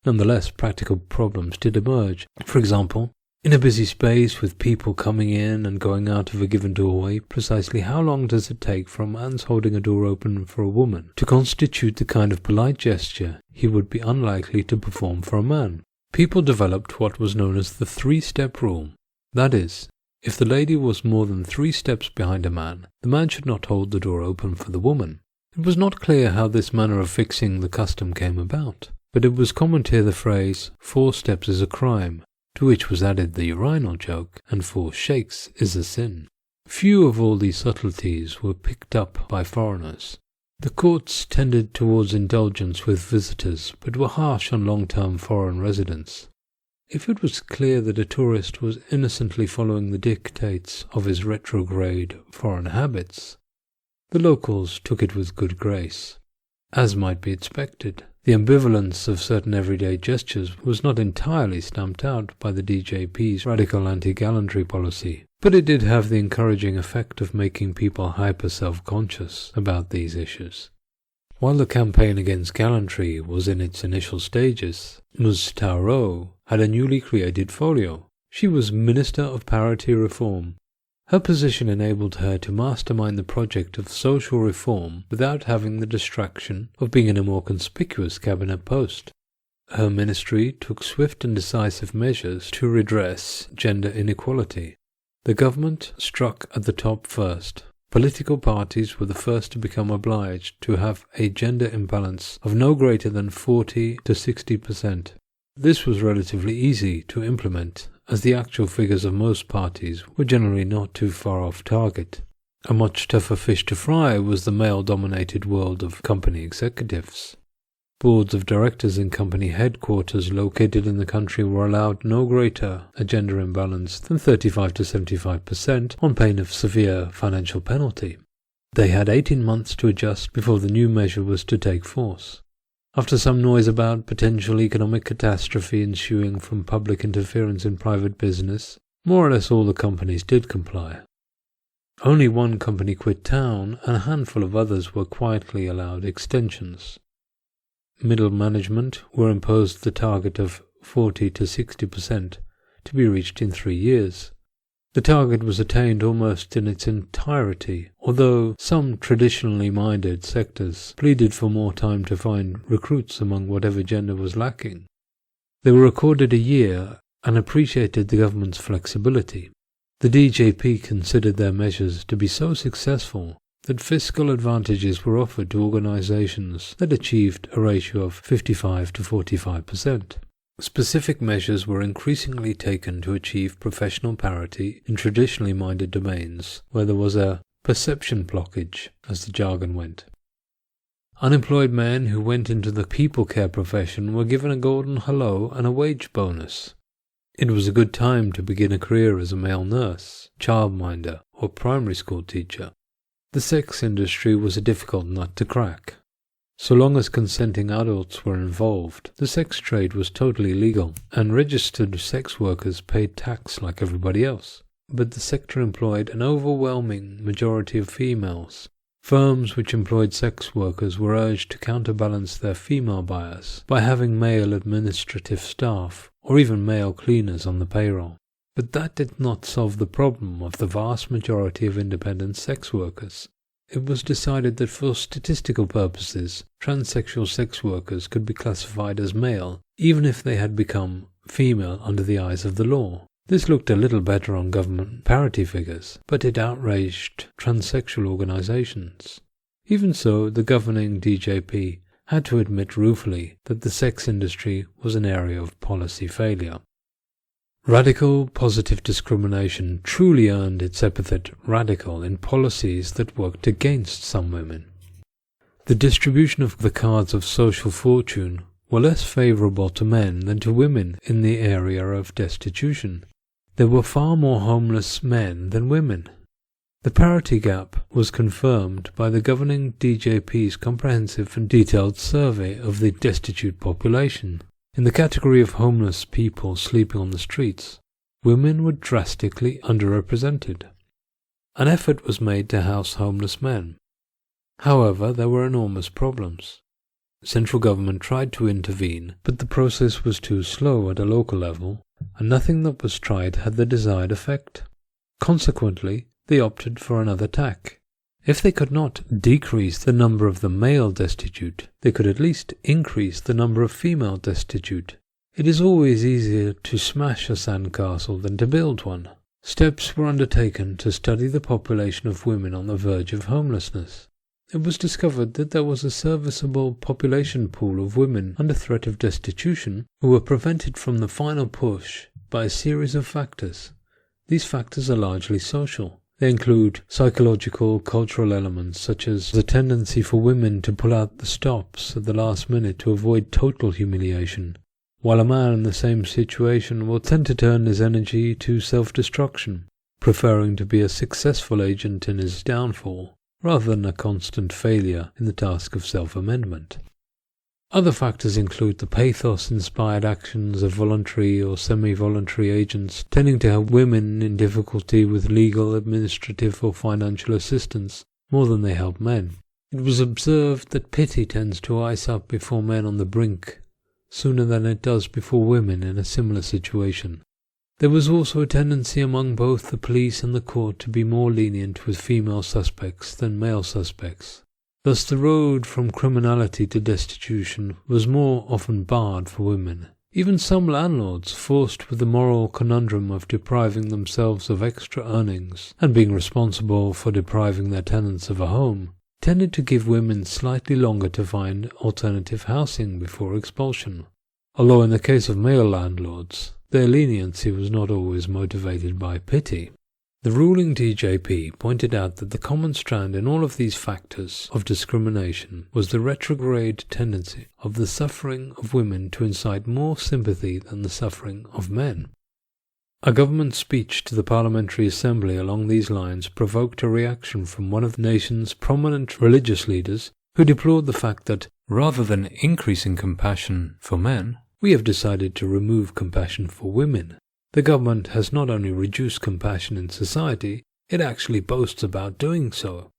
Nonetheless, practical problems did emerge. For example, in a busy space with people coming in and going out of a given doorway, precisely how long does it take for a man's holding a door open for a woman to constitute the kind of polite gesture he would be unlikely to perform for a man? People developed what was known as the 3-step rule. That is, if the lady was more than 3 steps behind a man should not hold the door open for the woman. It was not clear how this manner of fixing the custom came about, but it was common to hear the phrase, 4 steps is a crime, to which was added the urinal joke, and 4 shakes is a sin. Few of all these subtleties were picked up by foreigners. The courts tended towards indulgence with visitors, but were harsh on long-term foreign residents. If it was clear that a tourist was innocently following the dictates of his retrograde foreign habits, the locals took it with good grace. As might be expected, the ambivalence of certain everyday gestures was not entirely stamped out by the DJP's radical anti-gallantry policy, but it did have the encouraging effect of making people hyper-self-conscious about these issues. While the campaign against gallantry was in its initial stages, Ms. Tauro had a newly created folio. She was Minister of Parity Reform. Her position enabled her to mastermind the project of social reform without having the distraction of being in a more conspicuous cabinet post. Her ministry took swift and decisive measures to redress gender inequality. The government struck at the top first. Political parties were the first to become obliged to have a gender imbalance of no greater than 40 to 60%. This was relatively easy to implement, as the actual figures of most parties were generally not too far off target. A much tougher fish to fry was the male-dominated world of company executives. Boards of directors in company headquarters located in the country were allowed no greater a gender imbalance than 35 to 75% on pain of severe financial penalty. They had 18 months to adjust before the new measure was to take force. After some noise about potential economic catastrophe ensuing from public interference in private business, more or less all the companies did comply. Only one company quit town, and a handful of others were quietly allowed extensions. Middle management were imposed the target of 40 to 60% to be reached in 3 years. The target was attained almost in its entirety, although some traditionally minded sectors pleaded for more time to find recruits among whatever gender was lacking. They were accorded a year and appreciated the government's flexibility. The DJP considered their measures to be so successful that fiscal advantages were offered to organizations that achieved a ratio of 55 to 45%. Specific measures were increasingly taken to achieve professional parity in traditionally minded domains where there was a perception blockage, as the jargon went. Unemployed men who went into the people care profession were given a golden hello and a wage bonus. It was a good time to begin a career as a male nurse, childminder, or primary school teacher. The sex industry was a difficult nut to crack. So long as consenting adults were involved, the sex trade was totally legal, and registered sex workers paid tax like everybody else. But the sector employed an overwhelming majority of females. Firms which employed sex workers were urged to counterbalance their female bias by having male administrative staff, or even male cleaners on the payroll. But that did not solve the problem of the vast majority of independent sex workers. It was decided that for statistical purposes, transsexual sex workers could be classified as male, even if they had become female under the eyes of the law. This looked a little better on government parity figures, but it outraged transsexual organizations. Even so, the governing DJP had to admit ruefully that the sex industry was an area of policy failure. Radical positive discrimination truly earned its epithet radical in policies that worked against some women. The distribution of the cards of social fortune were less favorable to men than to women in the area of destitution. There were far more homeless men than women. The parity gap was confirmed by the governing DJP's comprehensive and detailed survey of the destitute population. In the category of homeless people sleeping on the streets, women were drastically underrepresented. An effort was made to house homeless men. However, there were enormous problems. Central government tried to intervene, but the process was too slow at a local level, and nothing that was tried had the desired effect. Consequently, they opted for another tack. If they could not decrease the number of the male destitute, they could at least increase the number of female destitute. It is always easier to smash a sandcastle than to build one. Steps were undertaken to study the population of women on the verge of homelessness. It was discovered that there was a serviceable population pool of women under threat of destitution who were prevented from the final push by a series of factors. These factors are largely social. They include psychological, cultural elements such as the tendency for women to pull out the stops at the last minute to avoid total humiliation, while a man in the same situation will tend to turn his energy to self-destruction, preferring to be a successful agent in his downfall rather than a constant failure in the task of self-amendment. Other factors include the pathos-inspired actions of voluntary or semi-voluntary agents tending to help women in difficulty with legal, administrative or financial assistance more than they help men. It was observed that pity tends to ice up before men on the brink sooner than it does before women in a similar situation. There was also a tendency among both the police and the court to be more lenient with female suspects than male suspects. Thus the road from criminality to destitution was more often barred for women. Even some landlords, forced with the moral conundrum of depriving themselves of extra earnings and being responsible for depriving their tenants of a home, tended to give women slightly longer to find alternative housing before expulsion. Although in the case of male landlords, their leniency was not always motivated by pity. The ruling DJP pointed out that the common strand in all of these factors of discrimination was the retrograde tendency of the suffering of women to incite more sympathy than the suffering of men. A government speech to the Parliamentary Assembly along these lines provoked a reaction from one of the nation's prominent religious leaders, who deplored the fact that, rather than increasing compassion for men, we have decided to remove compassion for women. The government has not only reduced compassion in society, it actually boasts about doing so.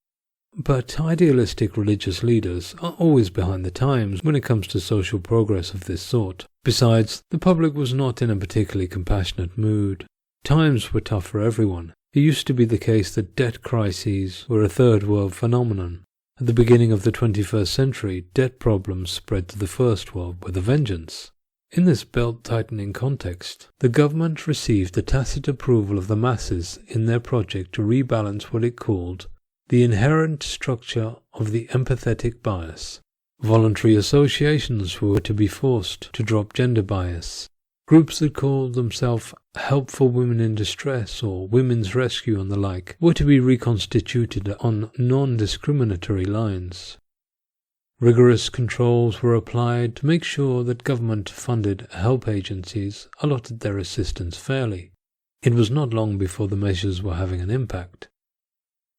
But idealistic religious leaders are always behind the times when it comes to social progress of this sort. Besides, the public was not in a particularly compassionate mood. Times were tough for everyone. It used to be the case that debt crises were a third world phenomenon. At the beginning of the 21st century, debt problems spread to the First World with a vengeance. In this belt-tightening context, the government received the tacit approval of the masses in their project to rebalance what it called the inherent structure of the empathetic bias. Voluntary associations were to be forced to drop gender bias. Groups that called themselves Help for Women in Distress or Women's Rescue and the like were to be reconstituted on non-discriminatory lines. Rigorous controls were applied to make sure that government-funded help agencies allotted their assistance fairly. It was not long before the measures were having an impact.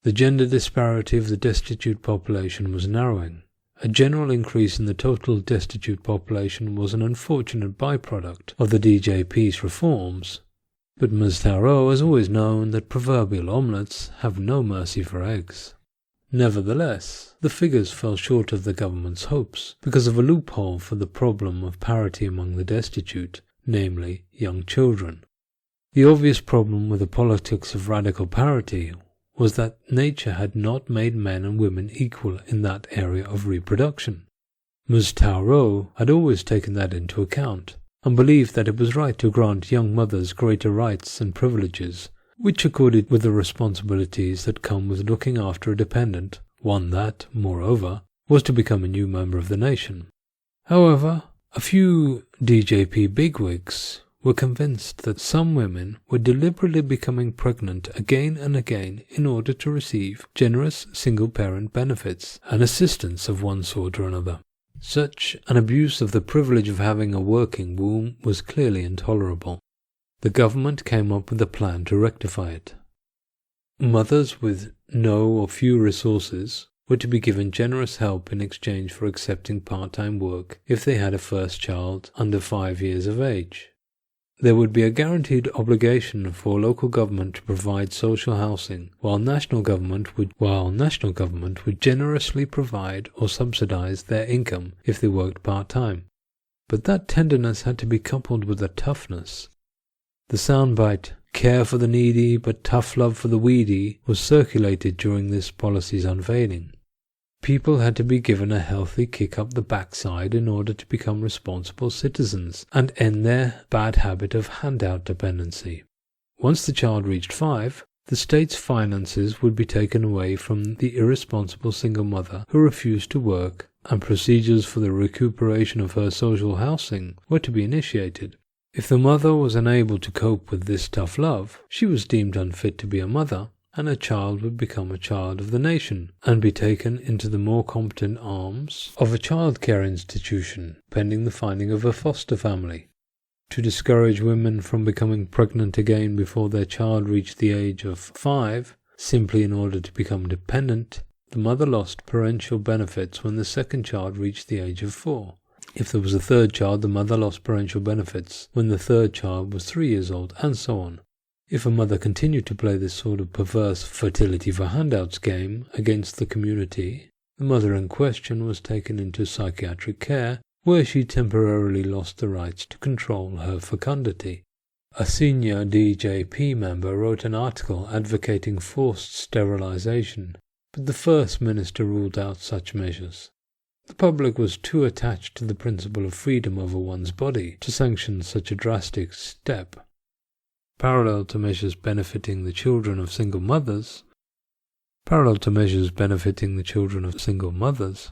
The gender disparity of the destitute population was narrowing. A general increase in the total destitute population was an unfortunate byproduct of the DJP's reforms, but Ms. Tarot has always known that proverbial omelettes have no mercy for eggs. Nevertheless, the figures fell short of the government's hopes because of a loophole for the problem of parity among the destitute, namely young children. The obvious problem with the politics of radical parity was that nature had not made men and women equal in that area of reproduction. Ms. Tarot had always taken that into account and believed that it was right to grant young mothers greater rights and privileges, which accorded with the responsibilities that come with looking after a dependent, one that, moreover, was to become a new member of the nation. However, a few DJP bigwigs were convinced that some women were deliberately becoming pregnant again and again in order to receive generous single-parent benefits and assistance of one sort or another. Such an abuse of the privilege of having a working womb was clearly intolerable. The government came up with a plan to rectify it. Mothers with no or few resources were to be given generous help in exchange for accepting part-time work if they had a first child under 5 years of age. There would be a guaranteed obligation for local government to provide social housing, while national government would generously provide or subsidize their income if they worked part-time. But that tenderness had to be coupled with a toughness. The soundbite, "care for the needy but tough love for the weedy," was circulated during this policy's unveiling. People had to be given a healthy kick up the backside in order to become responsible citizens and end their bad habit of handout dependency. Once the child reached 5, the state's finances would be taken away from the irresponsible single mother who refused to work, and procedures for the recuperation of her social housing were to be initiated. If the mother was unable to cope with this tough love, she was deemed unfit to be a mother, and a child would become a child of the nation and be taken into the more competent arms of a child care institution, pending the finding of a foster family. To discourage women from becoming pregnant again before their child reached the age of 5, simply in order to become dependent, the mother lost parental benefits when the second child reached the age of 4. If there was a third child, the mother lost parental benefits when the third child was 3 years old, and so on. If a mother continued to play this sort of perverse fertility for handouts game against the community, the mother in question was taken into psychiatric care, where she temporarily lost the rights to control her fecundity. A senior DJP member wrote an article advocating forced sterilization, but the First Minister ruled out such measures. The public was too attached to the principle of freedom over one's body to sanction such a drastic step. Parallel to measures benefiting the children of single mothers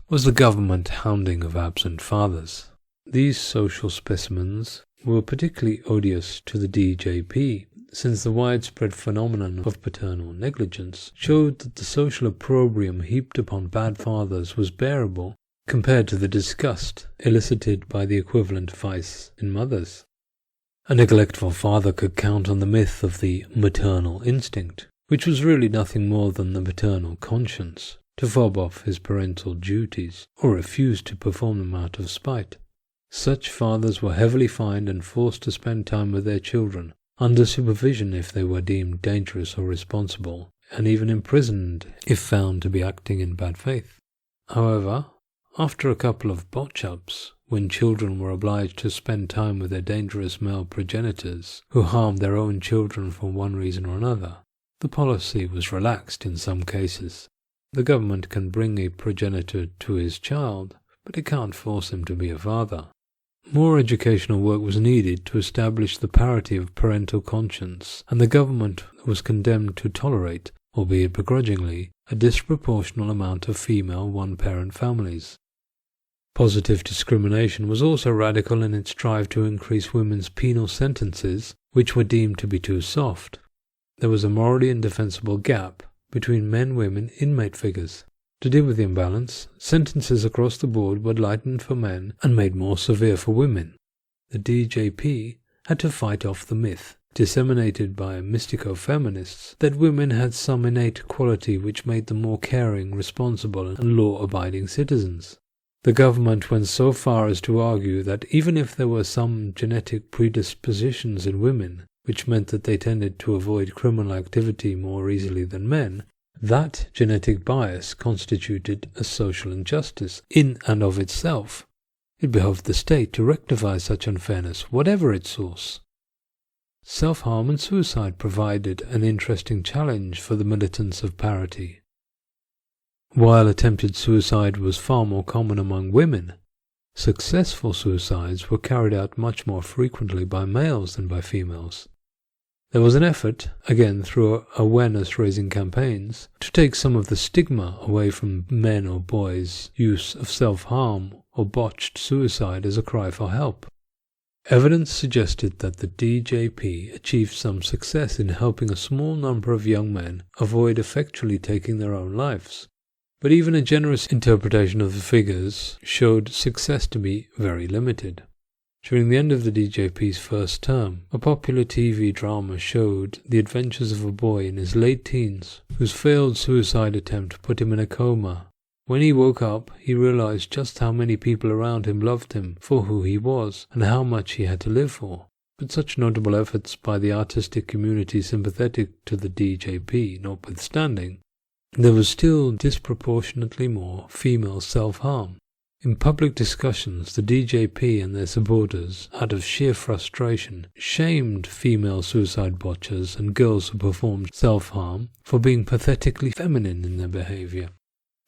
was the government hounding of absent fathers. These social specimens were particularly odious to the DJP, since the widespread phenomenon of paternal negligence showed that the social opprobrium heaped upon bad fathers was bearable compared to the disgust elicited by the equivalent vice in mothers. A neglectful father could count on the myth of the maternal instinct, which was really nothing more than the maternal conscience, to fob off his parental duties or refuse to perform them out of spite. Such fathers were heavily fined and forced to spend time with their children, under supervision if they were deemed dangerous or responsible, and even imprisoned if found to be acting in bad faith. However, after a couple of botch-ups, when children were obliged to spend time with their dangerous male progenitors, who harmed their own children for one reason or another, the policy was relaxed in some cases. The government can bring a progenitor to his child, but it can't force him to be a father. More educational work was needed to establish the parity of parental conscience, and the government was condemned to tolerate, albeit begrudgingly, a disproportional amount of female one-parent families. Positive discrimination was also radical in its drive to increase women's penal sentences, which were deemed to be too soft. There was a morally indefensible gap between men-women inmate figures. To deal with the imbalance, sentences across the board were lightened for men and made more severe for women. The DJP had to fight off the myth, disseminated by mystico-feminists, that women had some innate quality which made them more caring, responsible, and law-abiding citizens. The government went so far as to argue that even if there were some genetic predispositions in women, which meant that they tended to avoid criminal activity more easily than men, that genetic bias constituted a social injustice in and of itself. It behoved the state to rectify such unfairness, whatever its source. Self-harm and suicide provided an interesting challenge for the militants of parity. While attempted suicide was far more common among women, successful suicides were carried out much more frequently by males than by females. There was an effort, again through awareness-raising campaigns, to take some of the stigma away from men or boys' use of self-harm or botched suicide as a cry for help. Evidence suggested that the DJP achieved some success in helping a small number of young men avoid effectually taking their own lives. But even a generous interpretation of the figures showed success to be very limited. During the end of the DJP's first term, a popular TV drama showed the adventures of a boy in his late teens whose failed suicide attempt put him in a coma. When he woke up, he realized just how many people around him loved him for who he was and how much he had to live for. But such notable efforts by the artistic community sympathetic to the DJP notwithstanding, there was still disproportionately more female self-harm. In public discussions, the DJP and their supporters, out of sheer frustration, shamed female suicide botchers and girls who performed self-harm for being pathetically feminine in their behavior,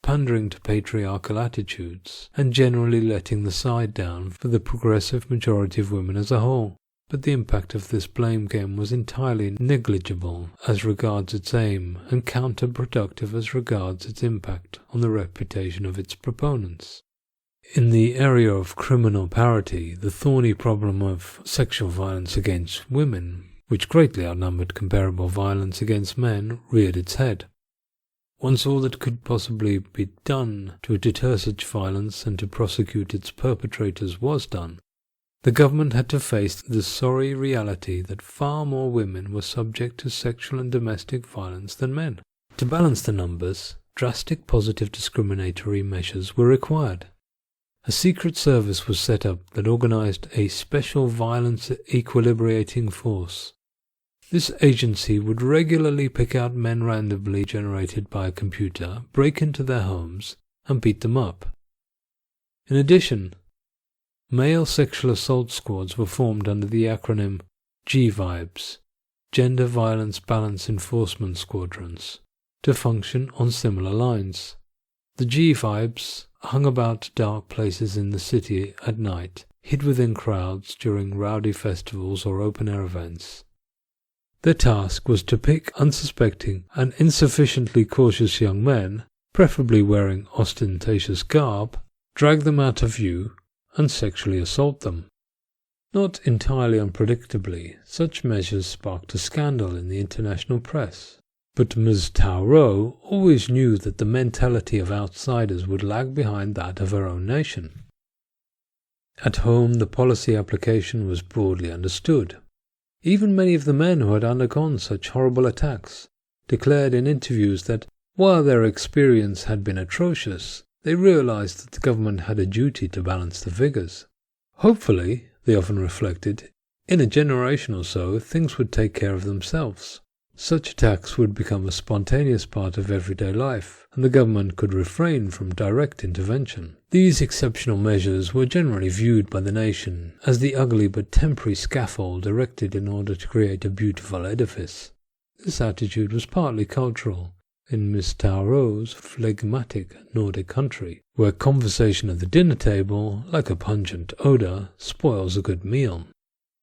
pandering to patriarchal attitudes, and generally letting the side down for the progressive majority of women as a whole. But the impact of this blame game was entirely negligible as regards its aim and counterproductive as regards its impact on the reputation of its proponents. In the area of criminal parity, the thorny problem of sexual violence against women, which greatly outnumbered comparable violence against men, reared its head. Once all that could possibly be done to deter such violence and to prosecute its perpetrators was done, the government had to face the sorry reality that far more women were subject to sexual and domestic violence than men. To balance the numbers, drastic positive discriminatory measures were required. A secret service was set up that organized a special violence equilibrating force. This agency would regularly pick out men randomly generated by a computer, break into their homes, and beat them up. In addition, male sexual assault squads were formed under the acronym GVIBES, Gender Violence Balance Enforcement Squadrons, to function on similar lines. The GVIBES hung about dark places in the city at night, hid within crowds during rowdy festivals or open-air events. Their task was to pick unsuspecting and insufficiently cautious young men, preferably wearing ostentatious garb, drag them out of view, and sexually assault them. Not entirely unpredictably, such measures sparked a scandal in the international press. But Ms. Tauro always knew that the mentality of outsiders would lag behind that of her own nation. At home, the policy application was broadly understood. Even many of the men who had undergone such horrible attacks declared in interviews that, while their experience had been atrocious, they realized that the government had a duty to balance the figures. Hopefully, they often reflected, in a generation or so, things would take care of themselves. Such attacks would become a spontaneous part of everyday life, and the government could refrain from direct intervention. These exceptional measures were generally viewed by the nation as the ugly but temporary scaffold erected in order to create a beautiful edifice. This attitude was partly cultural, in Miss Tauro's phlegmatic Nordic country, where conversation at the dinner table, like a pungent odour, spoils a good meal.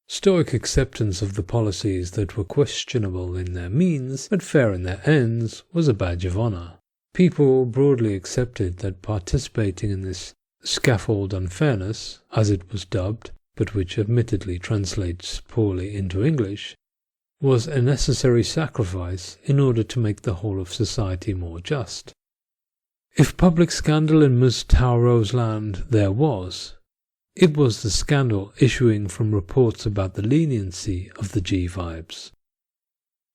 Stoic acceptance of the policies that were questionable in their means, but fair in their ends, was a badge of honour. People broadly accepted that participating in this scaffold unfairness, as it was dubbed, but which admittedly translates poorly into English, was a necessary sacrifice in order to make the whole of society more just. If public scandal in Ms. Tauro's land there was, it was the scandal issuing from reports about the leniency of the G-vibes.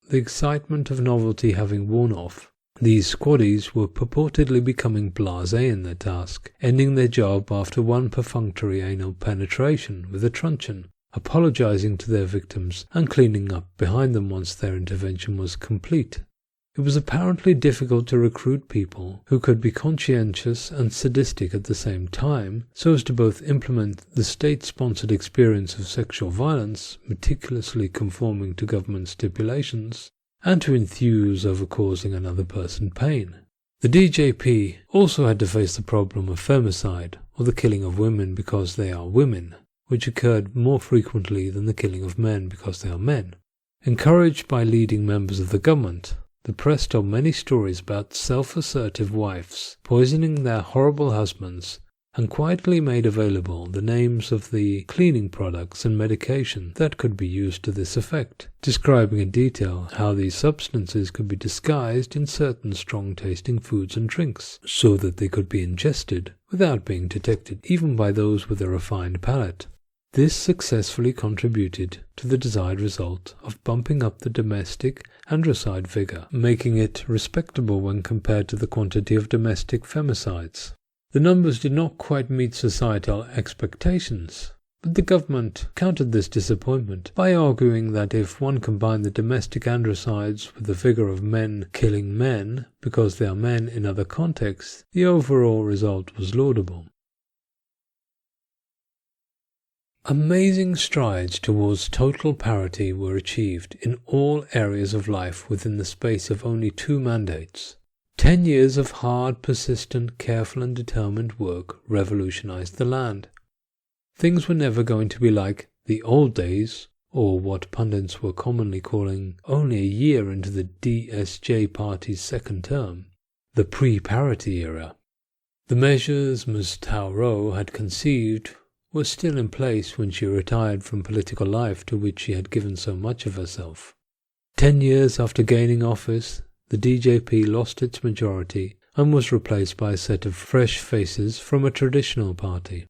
The excitement of novelty having worn off, these squaddies were purportedly becoming blasé in their task, ending their job after one perfunctory anal penetration with a truncheon, apologizing to their victims and cleaning up behind them once their intervention was complete. It was apparently difficult to recruit people who could be conscientious and sadistic at the same time, so as to both implement the state-sponsored experience of sexual violence, meticulously conforming to government stipulations, and to enthuse over causing another person pain. The DJP also had to face the problem of femicide, or the killing of women because they are women, which occurred more frequently than the killing of men because they are men. Encouraged by leading members of the government, the press told many stories about self-assertive wives poisoning their horrible husbands and quietly made available the names of the cleaning products and medication that could be used to this effect, describing in detail how these substances could be disguised in certain strong-tasting foods and drinks so that they could be ingested without being detected even by those with a refined palate. This successfully contributed to the desired result of bumping up the domestic androcide figure, making it respectable when compared to the quantity of domestic femicides. The numbers did not quite meet societal expectations, but the government countered this disappointment by arguing that if one combined the domestic androcides with the figure of men killing men because they are men in other contexts, the overall result was laudable. Amazing strides towards total parity were achieved in all areas of life within the space of only 2 mandates. 10 years of hard, persistent, careful and determined work revolutionized the land. Things were never going to be like the old days, or what pundits were commonly calling only a year into the DSJ party's second term, the pre-parity era. The measures Ms. Tauro had conceived were still in place when she retired from political life to which she had given so much of herself. 10 years after gaining office, the DJP lost its majority and was replaced by a set of fresh faces from a traditional party.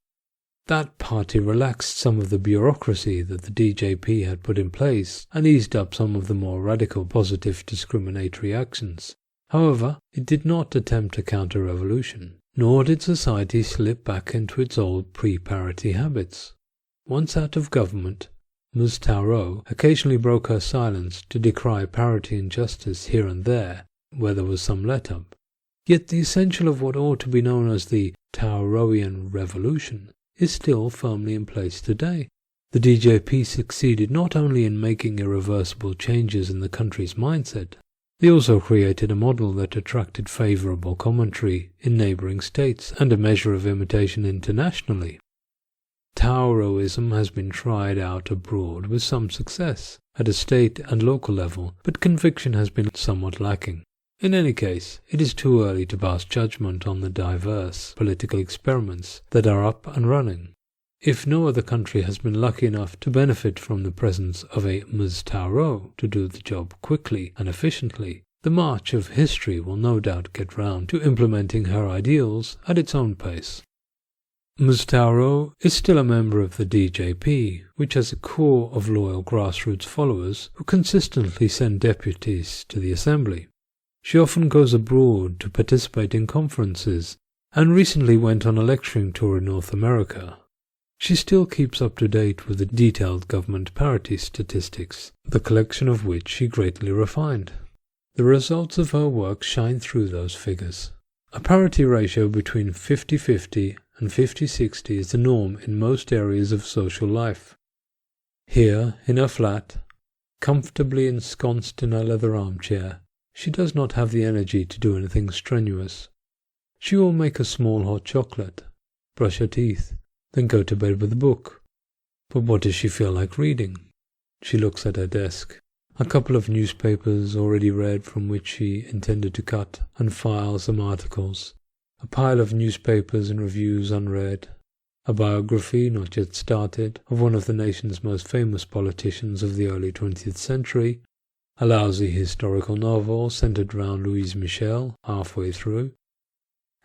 That party relaxed some of the bureaucracy that the DJP had put in place and eased up some of the more radical positive discriminatory actions. However, it did not attempt a counter-revolution. Nor did society slip back into its old pre-parity habits. Once out of government, Ms. Tauro occasionally broke her silence to decry parity injustice here and there, where there was some let-up. Yet the essential of what ought to be known as the Tauroian Revolution is still firmly in place today. The DJP succeeded not only in making irreversible changes in the country's mindset, they also created a model that attracted favourable commentary in neighbouring states and a measure of imitation internationally. Tauroism has been tried out abroad with some success at a state and local level, but conviction has been somewhat lacking. In any case, it is too early to pass judgment on the diverse political experiments that are up and running. If no other country has been lucky enough to benefit from the presence of a Ms. Tarot to do the job quickly and efficiently, the march of history will no doubt get round to implementing her ideals at its own pace. Ms. Tarot is still a member of the DJP, which has a core of loyal grassroots followers who consistently send deputies to the Assembly. She often goes abroad to participate in conferences, and recently went on a lecturing tour in North America. She still keeps up to date with the detailed government parity statistics, the collection of which she greatly refined. The results of her work shine through those figures. A parity ratio between 50-50 and 50-60 is the norm in most areas of social life. Here, in her flat, comfortably ensconced in her leather armchair, she does not have the energy to do anything strenuous. She will make a small hot chocolate, brush her teeth, then go to bed with a book. But what does she feel like reading? She looks at her desk. A couple of newspapers already read from which she intended to cut and file some articles. A pile of newspapers and reviews unread. A biography not yet started of one of the nation's most famous politicians of the early 20th century. A lousy historical novel centered around Louise Michel halfway through.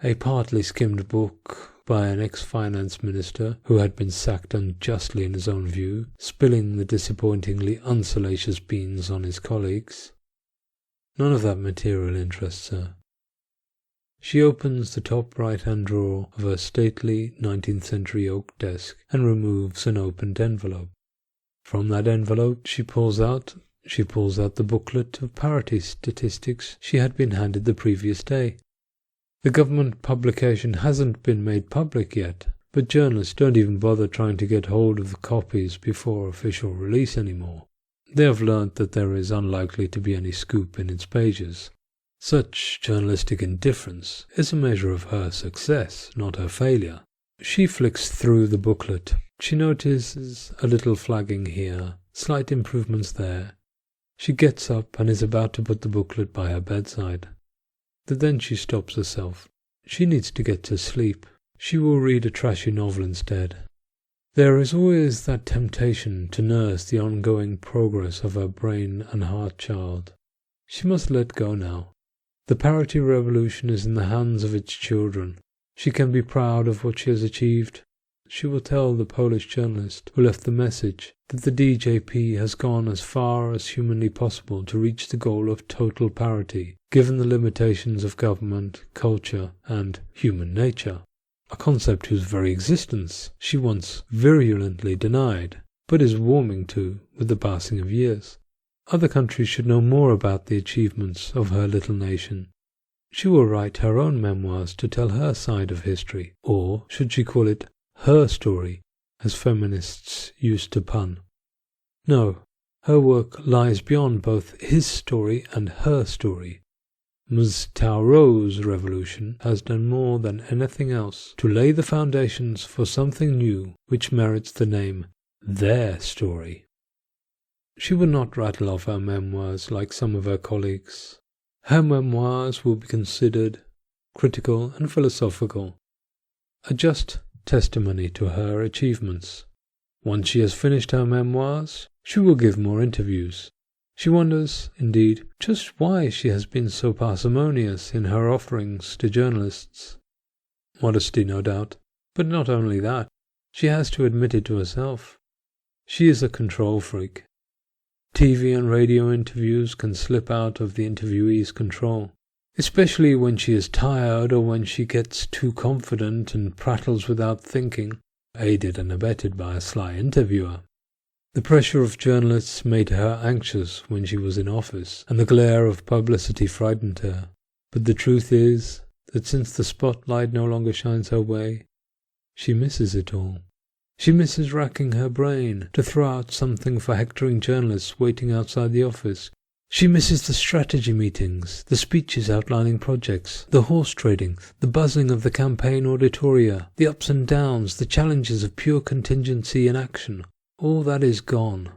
A partly skimmed book by an ex-finance minister who had been sacked unjustly in his own view, spilling the disappointingly unsalacious beans on his colleagues. None of that material interests her. She opens the top right-hand drawer of her stately 19th century oak desk and removes an opened envelope. From that envelope she pulls out the booklet of parity statistics she had been handed the previous day. The government publication hasn't been made public yet, but journalists don't even bother trying to get hold of the copies before official release anymore. They have learnt that there is unlikely to be any scoop in its pages. Such journalistic indifference is a measure of her success, not her failure. She flicks through the booklet. She notices a little flagging here, slight improvements there. She gets up and is about to put the booklet by her bedside. But then she stops herself. She needs to get to sleep. She will read a trashy novel instead. There is always that temptation to nurse the ongoing progress of her brain and heart child. She must let go now. The parity revolution is in the hands of its children. She can be proud of what she has achieved. She will tell the Polish journalist who left the message that the DJP has gone as far as humanly possible to reach the goal of total parity, given the limitations of government, culture, and human nature, a concept whose very existence she once virulently denied, but is warming to with the passing of years. Other countries should know more about the achievements of her little nation. She will write her own memoirs to tell her side of history, or should she call it her story, as feminists used to pun. No, her work lies beyond both his story and her story. Ms. Tarot's revolution has done more than anything else to lay the foundations for something new which merits the name their story. She will not rattle off her memoirs like some of her colleagues. Her memoirs will be considered critical and philosophical, a just testimony to her achievements. Once she has finished her memoirs, she will give more interviews. She wonders, indeed, just why she has been so parsimonious in her offerings to journalists. Modesty, no doubt, but not only that. She has to admit it to herself. She is a control freak. TV and radio interviews can slip out of the interviewee's control, especially when she is tired or when she gets too confident and prattles without thinking, aided and abetted by a sly interviewer. The pressure of journalists made her anxious when she was in office, and the glare of publicity frightened her. But the truth is that since the spotlight no longer shines her way, she misses it all. She misses racking her brain to throw out something for hectoring journalists waiting outside the office. She misses the strategy meetings, the speeches outlining projects, the horse trading, the buzzing of the campaign auditoria, the ups and downs, the challenges of pure contingency in action. All that is gone.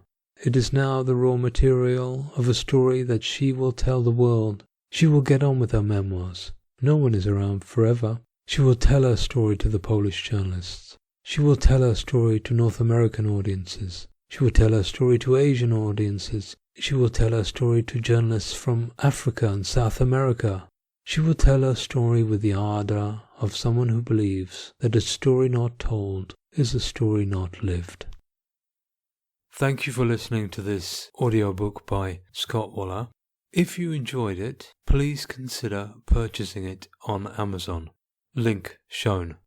It is now the raw material of a story that she will tell the world. She will get on with her memoirs. No one is around forever. She will tell her story to the Polish journalists. She will tell her story to North American audiences. She will tell her story to Asian audiences. She will tell her story to journalists from Africa and South America. She will tell her story with the ardor of someone who believes that a story not told is a story not lived. Thank you for listening to this audiobook by Scott Waller. If you enjoyed it, please consider purchasing it on Amazon. Link shown.